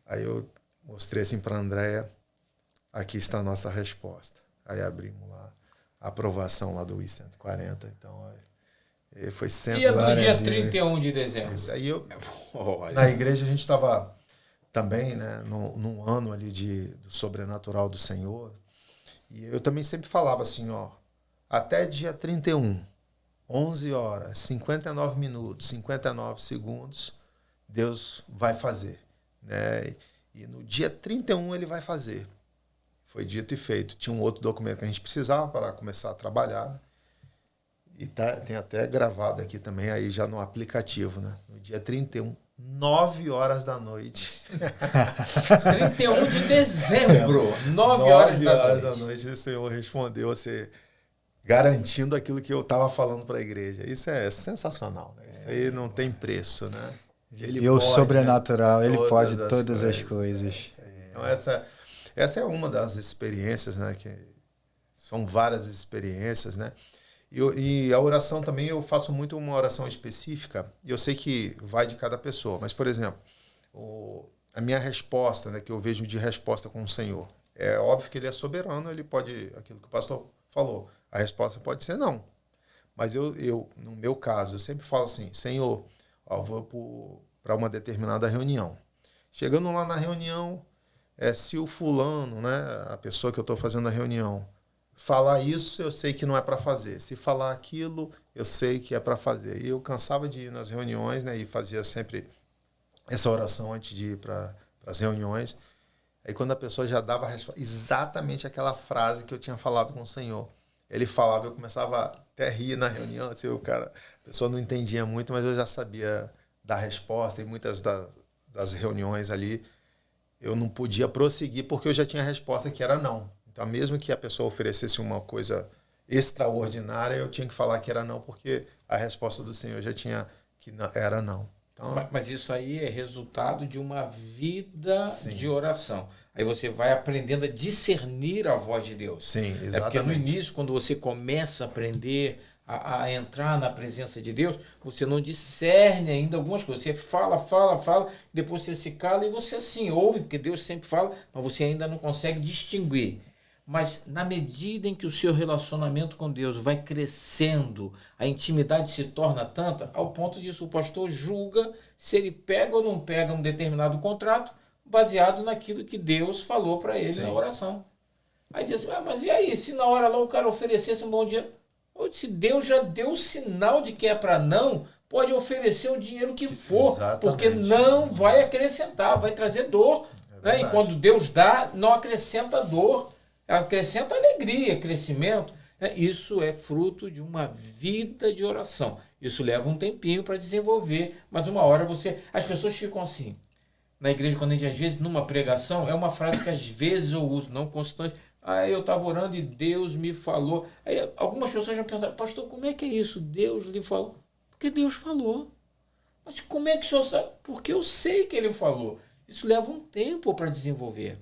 Aí eu mostrei assim para a Andréia, aqui está a nossa resposta. Aí abrimos lá a aprovação lá do I-140, então foi sensacional. E no dia 31 de dezembro? Isso aí na igreja a gente estava também, né, num ano ali do sobrenatural do Senhor, e eu também sempre falava assim, até dia 31, 11 horas, 59 minutos, 59 segundos, Deus vai fazer, né? E no dia 31 ele vai fazer. Foi dito e feito. Tinha um outro documento que a gente precisava para começar a trabalhar, né? E tem até gravado aqui também, aí já no aplicativo, né? No dia 31, 9 horas da noite. 31 de dezembro, 9 horas da noite. O Senhor respondeu você, garantindo aquilo que eu estava falando para a igreja. Isso é sensacional, né? Isso aí não tem preço, né? E o sobrenatural, ele pode todas as coisas. Então essa é uma das experiências, né? Que são várias experiências, né? E a oração também, eu faço muito uma oração específica, e eu sei que vai de cada pessoa, mas, por exemplo, a minha resposta, né, que eu vejo de resposta com o Senhor, é óbvio que ele é soberano, ele pode, aquilo que o pastor falou, a resposta pode ser não. Mas eu no meu caso, eu sempre falo assim, Senhor, eu vou para uma determinada reunião. Chegando lá na reunião, se o fulano, né, a pessoa que eu estou fazendo a reunião, falar isso, eu sei que não é para fazer. Se falar aquilo, eu sei que é para fazer. E eu cansava de ir nas reuniões, né, e fazia sempre essa oração antes de ir para as reuniões. Aí quando a pessoa já dava a resposta, exatamente aquela frase que eu tinha falado com o Senhor, ele falava, eu começava até a rir na reunião, assim, a pessoa não entendia muito, mas eu já sabia da resposta, e muitas das reuniões ali eu não podia prosseguir porque eu já tinha a resposta que era não. Então, mesmo que a pessoa oferecesse uma coisa extraordinária, eu tinha que falar que era não, porque a resposta do Senhor já tinha que era não. Então, mas isso aí é resultado de uma vida de oração. Aí você vai aprendendo a discernir a voz de Deus. Sim, exatamente. É porque no início, quando você começa a aprender a entrar na presença de Deus, você não discerne ainda algumas coisas. Você fala, depois você se cala e você assim ouve, porque Deus sempre fala, mas você ainda não consegue distinguir. Mas na medida em que o seu relacionamento com Deus vai crescendo, a intimidade se torna tanta, ao ponto disso o pastor julga se ele pega ou não pega um determinado contrato baseado naquilo que Deus falou para ele na oração. Aí diz assim, mas e aí, se na hora lá o cara oferecesse um bom dinheiro? Eu disse, Deus já deu o sinal de que é para não, pode oferecer o dinheiro que for, porque não vai acrescentar, vai trazer dor. Né? E quando Deus dá, não acrescenta dor, acrescenta alegria, crescimento. Né? Isso é fruto de uma vida de oração. Isso leva um tempinho para desenvolver, mas uma hora as pessoas ficam assim. Na igreja, quando a gente, às vezes, numa pregação, é uma frase que às vezes eu uso, não constante. Aí eu estava orando e Deus me falou. Aí algumas pessoas já perguntaram, pastor, como é que é isso? Deus lhe falou? Porque Deus falou. Mas como é que o senhor sabe? Porque eu sei que ele falou. Isso leva um tempo para desenvolver.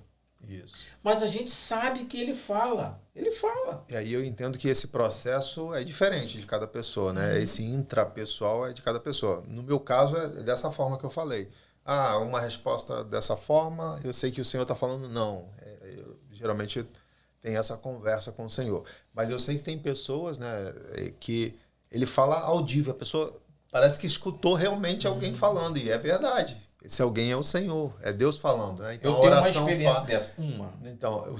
Isso. Mas a gente sabe que ele fala. Ele fala. E aí eu entendo que esse processo é diferente de cada pessoa, né? Esse intrapessoal é de cada pessoa. No meu caso, é dessa forma que eu falei. Uma resposta dessa forma, eu sei que o Senhor está falando não. Eu geralmente tenho essa conversa com o Senhor. Mas eu sei que tem pessoas, né, que ele fala audível. A pessoa parece que escutou realmente alguém falando, e é verdade. Esse alguém é o Senhor, é Deus falando. Né? Então, eu tenho uma experiência dessa. Então,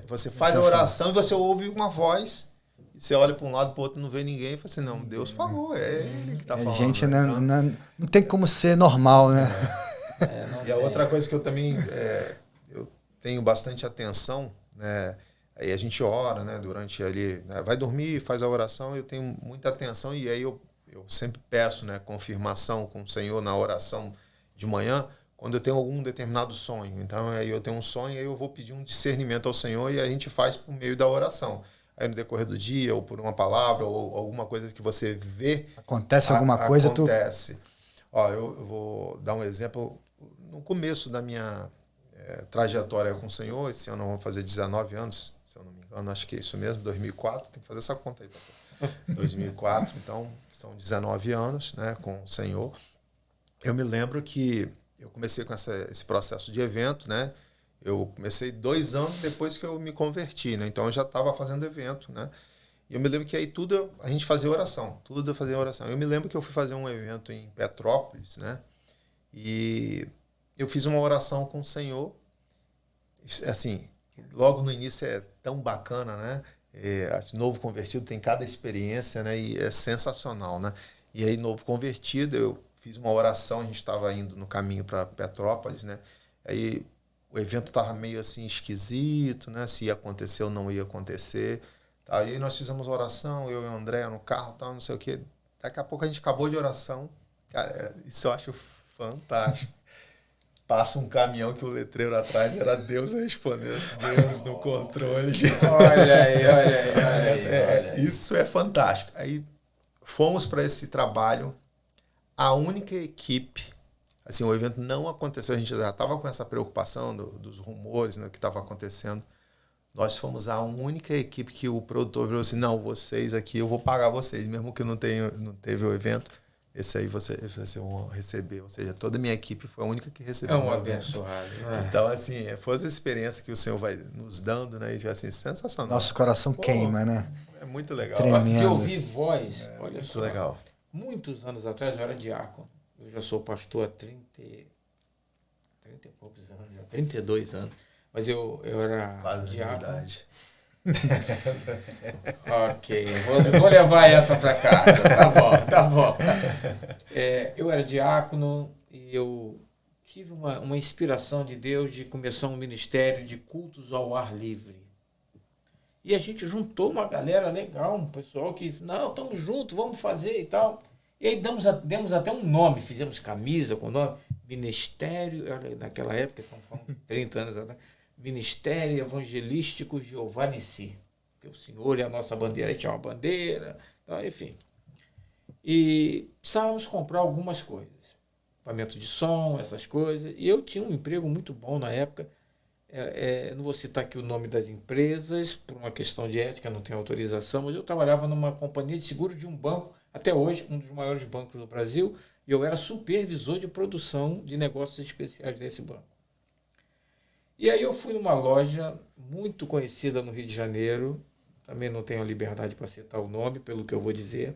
você faz a oração e você ouve uma voz, e você olha para um lado, para o outro, não vê ninguém, e fala assim, não, Deus falou, é ele que está falando. Gente, não tem como ser normal, né? E a outra coisa que eu também eu tenho bastante atenção, né? Aí a gente ora, né? Durante ali, né? Vai dormir, faz a oração, eu tenho muita atenção, e aí eu sempre peço, né, confirmação com o Senhor na oração de manhã, quando eu tenho algum determinado sonho. Então, aí eu tenho um sonho, aí eu vou pedir um discernimento ao Senhor, e a gente faz por meio da oração. Aí no decorrer do dia, ou por uma palavra, ou alguma coisa que você vê... Acontece alguma coisa, acontece. Ó, eu vou dar um exemplo. No começo da minha trajetória com o Senhor, esse ano eu vou fazer 19 anos, se eu não me engano, acho que é isso mesmo, 2004, tem que fazer essa conta aí, pastor. 2004, então são 19 anos, né, com o Senhor. Eu me lembro que eu comecei com esse processo de evento, né? Eu comecei 2 anos depois que eu me converti, né? Então eu já estava fazendo evento, né? E eu me lembro que aí a gente fazia oração, tudo eu fazia oração. Eu me lembro que eu fui fazer um evento em Petrópolis, né? E eu fiz uma oração com o Senhor. Assim, logo no início é tão bacana, né? Novo convertido tem cada experiência, né? E é sensacional, né? E aí, novo convertido, eu fiz uma oração, a gente estava indo no caminho para Petrópolis, né? Aí o evento estava meio assim esquisito, né? Se ia acontecer ou não ia acontecer. Tá? E aí nós fizemos oração, eu e o André no carro, tal, não sei o quê. Daqui a pouco a gente acabou de oração. Cara, isso eu acho fantástico. Passa um caminhão que o letreiro atrás era Deus respondendo, Deus no controle. Olha aí. Isso é fantástico. Aí fomos para esse trabalho, a única equipe, assim, o evento não aconteceu, a gente já estava com essa preocupação dos rumores, né, que estava acontecendo. Nós fomos a única equipe que o produtor falou assim, não, vocês aqui, eu vou pagar vocês, mesmo que não teve o evento, esse aí vocês vão receber. Ou seja, toda a minha equipe foi a única que recebeu. É um abençoado. Então, assim, foi essa experiência que o Senhor vai nos dando, né? E assim, sensacional. Nosso coração queima, né? É muito legal. Tremendo. De ouvir voz, olha muito só. Legal. Muitos anos atrás eu era diácono. Eu já sou pastor há 30 e poucos anos, já 32 anos. Mas eu era quase diácono. Verdade. Ok, vou levar essa para casa. Tá bom. Eu era diácono e eu tive uma inspiração de Deus de começar um ministério de cultos ao ar livre. E a gente juntou uma galera legal, um pessoal que, não, estamos juntos, vamos fazer e tal. E aí demos até um nome, fizemos camisa com o nome, Ministério, naquela época, estamos falando de 30 anos atrás, Ministério Evangelístico Jeová Nissi. Porque o Senhor é a nossa bandeira, aí tinha uma bandeira, então, enfim. E precisávamos comprar algumas coisas, equipamento de som, essas coisas. E eu tinha um emprego muito bom na época. Não vou citar aqui o nome das empresas, por uma questão de ética, não tenho autorização, mas eu trabalhava numa companhia de seguro de um banco, até hoje, um dos maiores bancos do Brasil, e eu era supervisor de produção de negócios especiais desse banco. E aí eu fui numa loja muito conhecida no Rio de Janeiro, também não tenho a liberdade para citar o nome, pelo que eu vou dizer,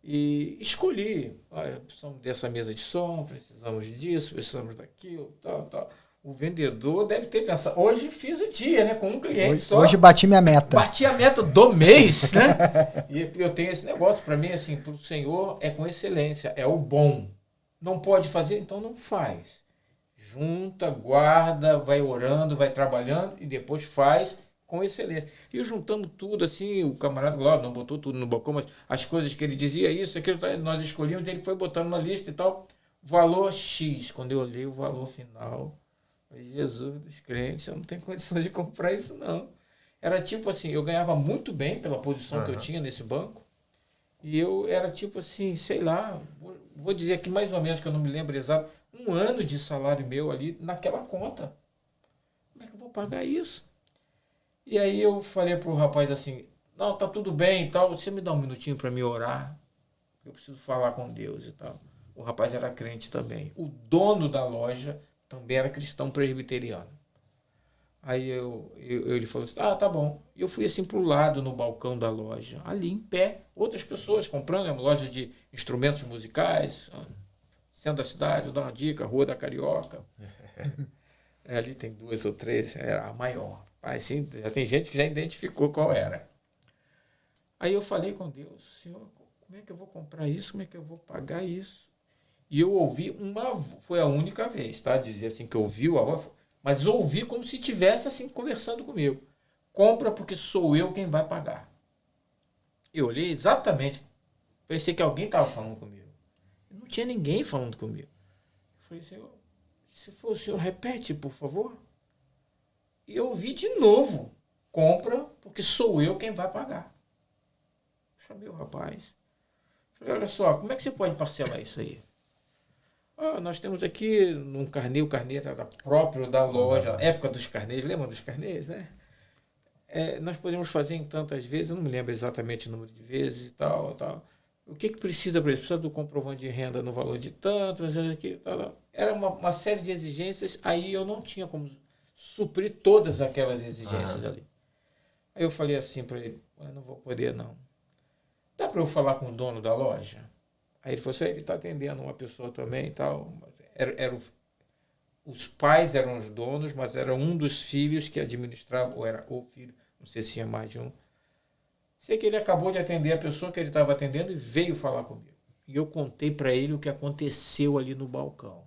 e escolhi, precisamos dessa mesa de som, precisamos disso, precisamos daquilo, tal. O vendedor deve ter pensado, hoje fiz o dia, né, com um cliente só. Hoje bati minha meta. Bati a meta do mês, né? E eu tenho esse negócio, para mim, assim, para o Senhor é com excelência, é o bom. Não pode fazer, então não faz. Junta, guarda, vai orando, vai trabalhando e depois faz com excelência. E juntamos tudo, assim, o camarada, claro, não botou tudo no balcão, mas as coisas que ele dizia, isso, aquilo, nós escolhíamos, ele foi botando na lista e tal. Valor X. Quando eu olhei o valor final, falei, Jesus dos crentes, eu não tenho condição de comprar isso, não. Era tipo assim, eu ganhava muito bem pela posição que eu tinha nesse banco, e eu era tipo assim, sei lá, vou dizer aqui mais ou menos, que eu não me lembro exato, 1 ano de salário meu ali naquela conta. Como é que eu vou pagar isso? E aí eu falei pro rapaz assim, não, tá tudo bem e tal, você me dá um minutinho para me orar? Eu preciso falar com Deus e tal. O rapaz era crente também. O dono da loja também era cristão presbiteriano. Aí ele falou assim, tá bom. E eu fui assim pro lado, no balcão da loja, ali em pé, outras pessoas comprando, é uma loja de instrumentos musicais, centro da cidade, eu dou uma dica, Rua da Carioca. Ali tem 2 ou 3, era a maior. Assim, já tem gente que já identificou qual era. Aí eu falei com Deus, Senhor, como é que eu vou comprar isso? Como é que eu vou pagar isso? E eu ouvi foi a única vez, tá? Dizer assim que eu ouvi a voz, mas ouvi como se estivesse assim conversando comigo. Compra porque sou eu quem vai pagar. Eu olhei exatamente, pensei que alguém estava falando comigo. Não tinha ninguém falando comigo. Eu falei, Senhor, se for o Senhor, repete, por favor. E eu ouvi de novo, compra porque sou eu quem vai pagar. Chamei o rapaz. Falei, olha só, como é que você pode parcelar isso aí? Nós temos aqui um carnê, o carnê era próprio da loja, época dos carnês, lembra dos carnês, né? nós podemos fazer em tantas vezes, eu não me lembro exatamente o número de vezes e tal. O que precisa para isso? Precisa do comprovante de renda no valor de tanto, tal. Era uma série de exigências, aí eu não tinha como suprir todas aquelas exigências ali. Aí eu falei assim para ele, eu não vou poder não. Dá para eu falar com o dono da loja? Aí ele falou assim, ele está atendendo uma pessoa também e tal. Os pais eram os donos, mas era um dos filhos que administrava, ou era o filho, não sei se tinha mais de um. Sei que ele acabou de atender a pessoa que ele estava atendendo e veio falar comigo. E eu contei para ele o que aconteceu ali no balcão.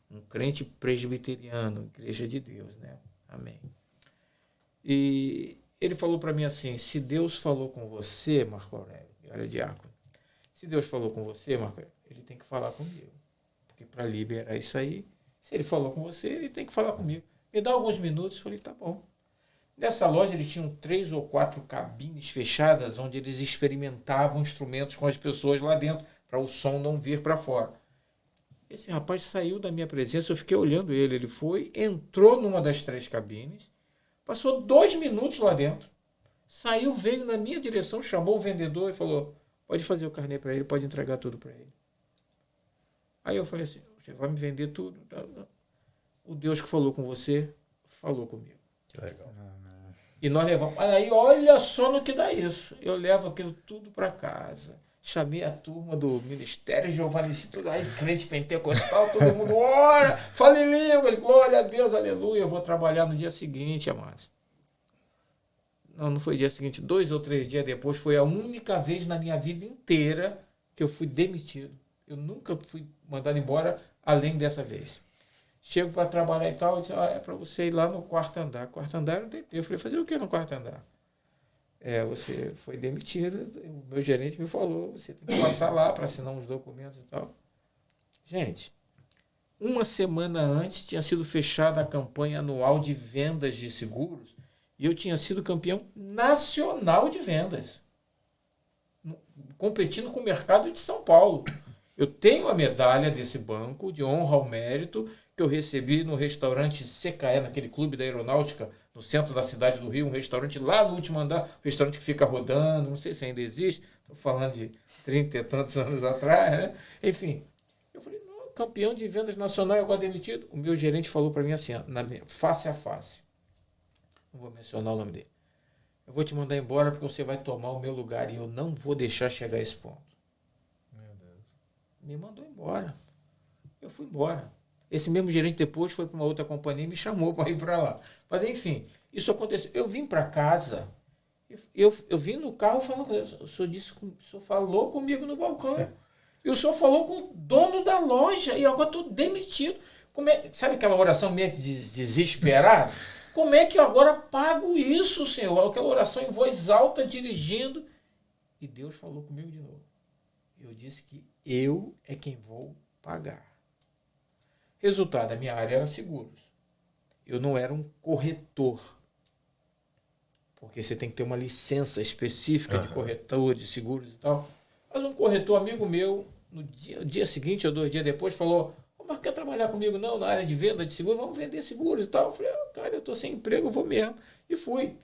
Um crente presbiteriano, Igreja de Deus, né? Amém. E ele falou para mim assim, se Deus falou com você, Marco Aurélio, eu era diácono, se Deus falou com você, Marco Aurélio, ele tem que falar comigo. Porque para liberar isso aí, se ele falou com você, ele tem que falar comigo. Me dá alguns minutos, eu falei, tá bom. Nessa loja eles tinham 3 ou 4 cabines fechadas, onde eles experimentavam instrumentos com as pessoas lá dentro, para o som não vir para fora. Esse rapaz saiu da minha presença, eu fiquei olhando ele. Ele foi, entrou numa das 3 cabines, passou 2 minutos lá dentro, saiu, veio na minha direção, chamou o vendedor e falou, pode fazer o carnê para ele, pode entregar tudo para ele. Aí eu falei assim, você vai me vender tudo? O Deus que falou com você, falou comigo. Que legal. E nós levamos. Aí olha só no que dá isso. Eu levo aquilo tudo para casa. Chamei a turma do Ministério Giovannici, tudo aí, crente pentecostal, todo mundo ora, fala em línguas, glória a Deus, aleluia. Eu vou trabalhar no dia seguinte, amados. Não foi dia seguinte, 2 ou 3 dias depois, foi a única vez na minha vida inteira que eu fui demitido. Eu nunca fui mandado embora além dessa vez. Chego para trabalhar e tal, eu disse, é para você ir lá no 4º andar. 4º andar, eu falei, fazer o que no 4º andar? Você foi demitido, o meu gerente me falou, você tem que passar lá para assinar uns documentos e tal. Gente, uma semana antes tinha sido fechada a campanha anual de vendas de seguros e eu tinha sido campeão nacional de vendas, competindo com o mercado de São Paulo. Eu tenho a medalha desse banco de honra ao mérito que eu recebi no restaurante CKE, naquele clube da aeronáutica, no centro da cidade do Rio, um restaurante lá no último andar, um restaurante que fica rodando, não sei se ainda existe, estou falando de 30 e tantos anos atrás, né? Enfim, eu falei, não, campeão de vendas nacional e agora demitido. O meu gerente falou para mim assim, face a face, não vou mencionar o nome dele, eu vou te mandar embora porque você vai tomar o meu lugar e eu não vou deixar chegar a esse ponto. Meu Deus. Me mandou embora. Eu fui embora. Esse mesmo gerente depois foi para uma outra companhia e me chamou para ir para lá. Mas, enfim, isso aconteceu. Eu vim para casa, eu vim no carro falando com ele. O senhor falou comigo no balcão. E o senhor falou com o dono da loja e agora estou demitido. Sabe aquela oração meio desesperada? Como é que eu agora pago isso, senhor? Aquela oração em voz alta, dirigindo. E Deus falou comigo de novo. Eu disse que eu é quem vou pagar. Resultado, a minha área era seguros. Eu não era um corretor. Porque você tem que ter uma licença específica de corretor, de seguros e tal. Mas um corretor amigo meu, no dia seguinte ou 2 dias depois, falou, mas quer trabalhar comigo não, na área de venda de seguros? Vamos vender seguros e tal. Eu falei, cara, eu estou sem emprego, eu vou mesmo. E fui.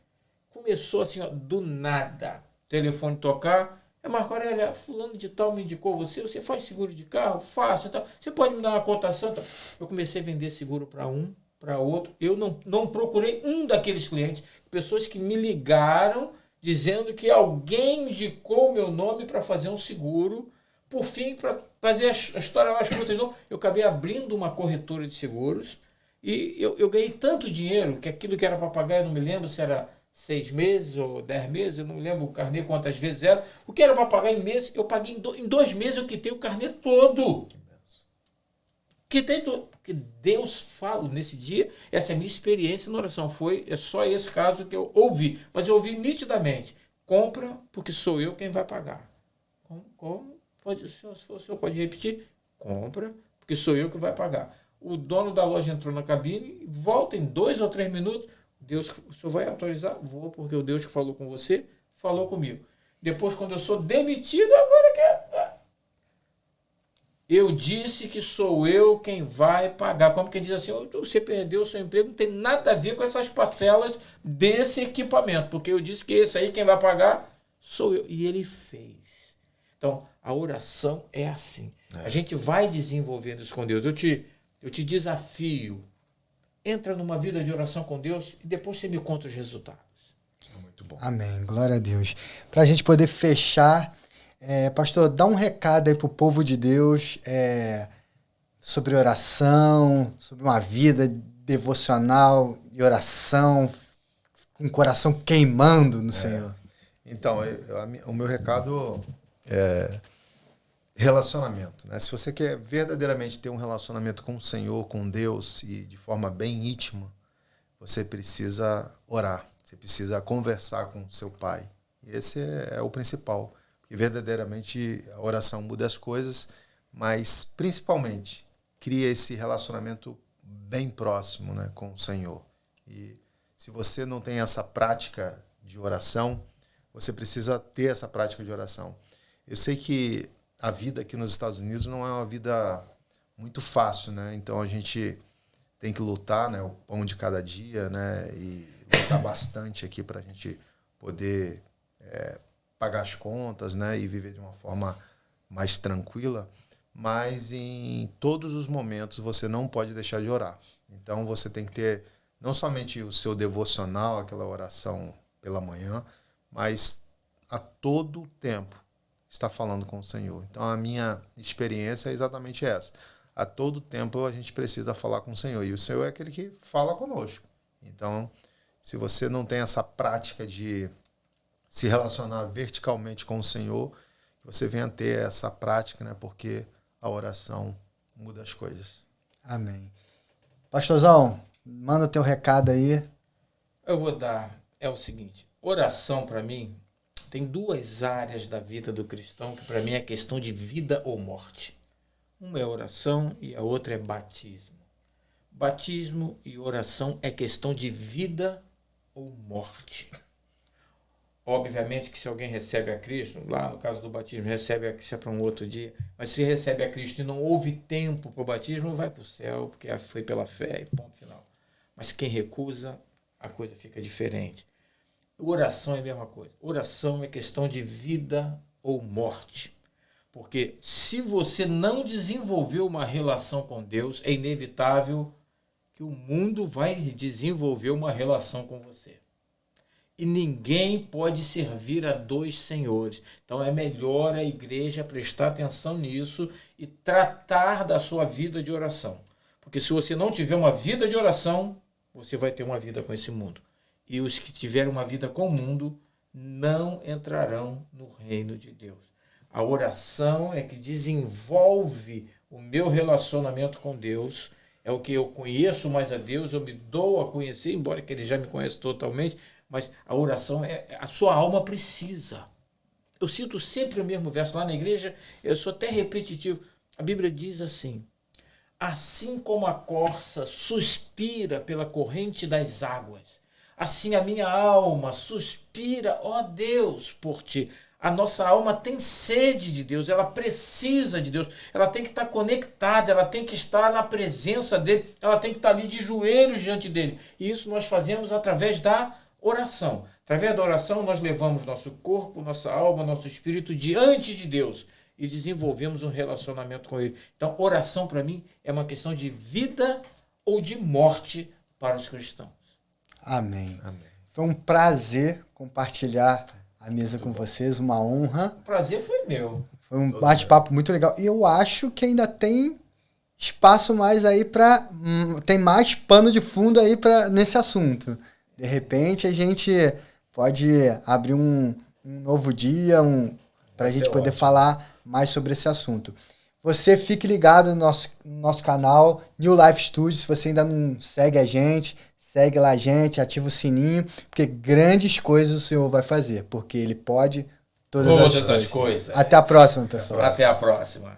Começou assim, ó, do nada. Telefone tocar. Marco Aurélio, fulano de tal me indicou você faz seguro de carro? Faço e tal. Você pode me dar uma cotação? Tal. Eu comecei a vender seguro para um, para outro. Eu não procurei um daqueles clientes, pessoas que me ligaram dizendo que alguém indicou o meu nome para fazer um seguro. Por fim, para fazer a história mais curta de novo, eu acabei abrindo uma corretora de seguros e eu ganhei tanto dinheiro que aquilo que era para pagar, eu não me lembro se era 6 meses ou 10 meses, eu não lembro o carnê quantas vezes era. O que era para pagar em mês, eu paguei em 2 meses, eu quitei o carnê todo. Quitei todo. Porque Deus fala nesse dia, essa é a minha experiência na oração. É só esse caso que eu ouvi. Mas eu ouvi nitidamente. Compra, porque sou eu quem vai pagar. Como? O senhor pode repetir? Compra, porque sou eu que vai pagar. O dono da loja entrou na cabine, volta em 2 ou 3 minutos. Deus, o senhor vai autorizar? Vou, porque o Deus que falou com você, falou comigo. Depois, quando eu sou demitido, agora que Eu disse que sou eu quem vai pagar. Como quem diz assim, você perdeu o seu emprego, não tem nada a ver com essas parcelas desse equipamento, porque eu disse que esse aí quem vai pagar sou eu. E ele fez. Então, a oração é assim. A gente vai desenvolvendo isso com Deus. Eu te desafio. Entra numa vida de oração com Deus e depois você me conta os resultados. Muito bom. Amém. Glória a Deus. Para a gente poder fechar, pastor, dá um recado aí para o povo de Deus sobre oração, sobre uma vida devocional e oração, com o coração queimando no Senhor. Então, o meu recado é relacionamento, né? Se você quer verdadeiramente ter um relacionamento com o Senhor, com Deus e de forma bem íntima, você precisa orar, você precisa conversar com o seu Pai. E esse é o principal, porque verdadeiramente a oração muda as coisas, mas principalmente cria esse relacionamento bem próximo, né, com o Senhor. E se você não tem essa prática de oração, você precisa ter essa prática de oração. Eu sei que a vida aqui nos Estados Unidos não é uma vida muito fácil, né? Então a gente tem que lutar, né? O pão de cada dia, né? E lutar bastante aqui para a gente poder pagar as contas, né? E viver de uma forma mais tranquila. Mas em todos os momentos você não pode deixar de orar. Então você tem que ter não somente o seu devocional, aquela oração pela manhã, mas a todo tempo está falando com o Senhor. Então a minha experiência é exatamente essa. A todo tempo a gente precisa falar com o Senhor. E o Senhor é aquele que fala conosco. Então, se você não tem essa prática de se relacionar verticalmente com o Senhor, você venha ter essa prática, né? Porque a oração muda as coisas. Amém. Pastorzão, manda teu recado aí. Eu vou dar, é o seguinte, oração para mim tem duas áreas da vida do cristão que para mim é questão de vida ou morte. Uma é oração e a outra é batismo. Batismo e oração é questão de vida ou morte. Obviamente que se alguém recebe a Cristo, lá no caso do batismo, recebe a Cristo é para um outro dia, mas se recebe a Cristo e não houve tempo para o batismo, vai para o céu, porque foi pela fé e ponto final. Mas quem recusa, a coisa fica diferente. Oração é a mesma coisa. Oração é questão de vida ou morte. Porque se você não desenvolver uma relação com Deus, é inevitável que o mundo vai desenvolver uma relação com você. E ninguém pode servir a dois senhores. Então é melhor a igreja prestar atenção nisso e tratar da sua vida de oração. Porque se você não tiver uma vida de oração, você vai ter uma vida com esse mundo. E os que tiverem uma vida com o mundo não entrarão no reino de Deus. A oração é que desenvolve o meu relacionamento com Deus. É o que eu conheço mais a Deus, eu me dou a conhecer, embora que ele já me conheça totalmente, mas a oração, a sua alma precisa. Eu cito sempre o mesmo verso lá na igreja, eu sou até repetitivo. A Bíblia diz assim: assim como a corça suspira pela corrente das águas, assim a minha alma suspira, ó Deus, por ti. A nossa alma tem sede de Deus, ela precisa de Deus, ela tem que estar conectada, ela tem que estar na presença dele, ela tem que estar ali de joelhos diante dele. E isso nós fazemos através da oração. Através da oração nós levamos nosso corpo, nossa alma, nosso espírito diante de Deus e desenvolvemos um relacionamento com ele. Então, oração para mim é uma questão de vida ou de morte para os cristãos. Amém. Amém. Foi um prazer compartilhar a mesa com vocês, uma honra. O prazer foi meu. Foi um bate-papo muito legal. E eu acho que ainda tem espaço mais aí para... tem mais pano de fundo aí nesse assunto. De repente a gente pode abrir um novo dia para a gente poder falar mais sobre esse assunto. Você fique ligado no nosso canal New Life Studio. Se você ainda não segue a gente, segue lá a gente, ativa o sininho, porque grandes coisas o Senhor vai fazer, porque Ele pode todas as coisas. Coisas. Até a próxima, pessoal. Até a próxima.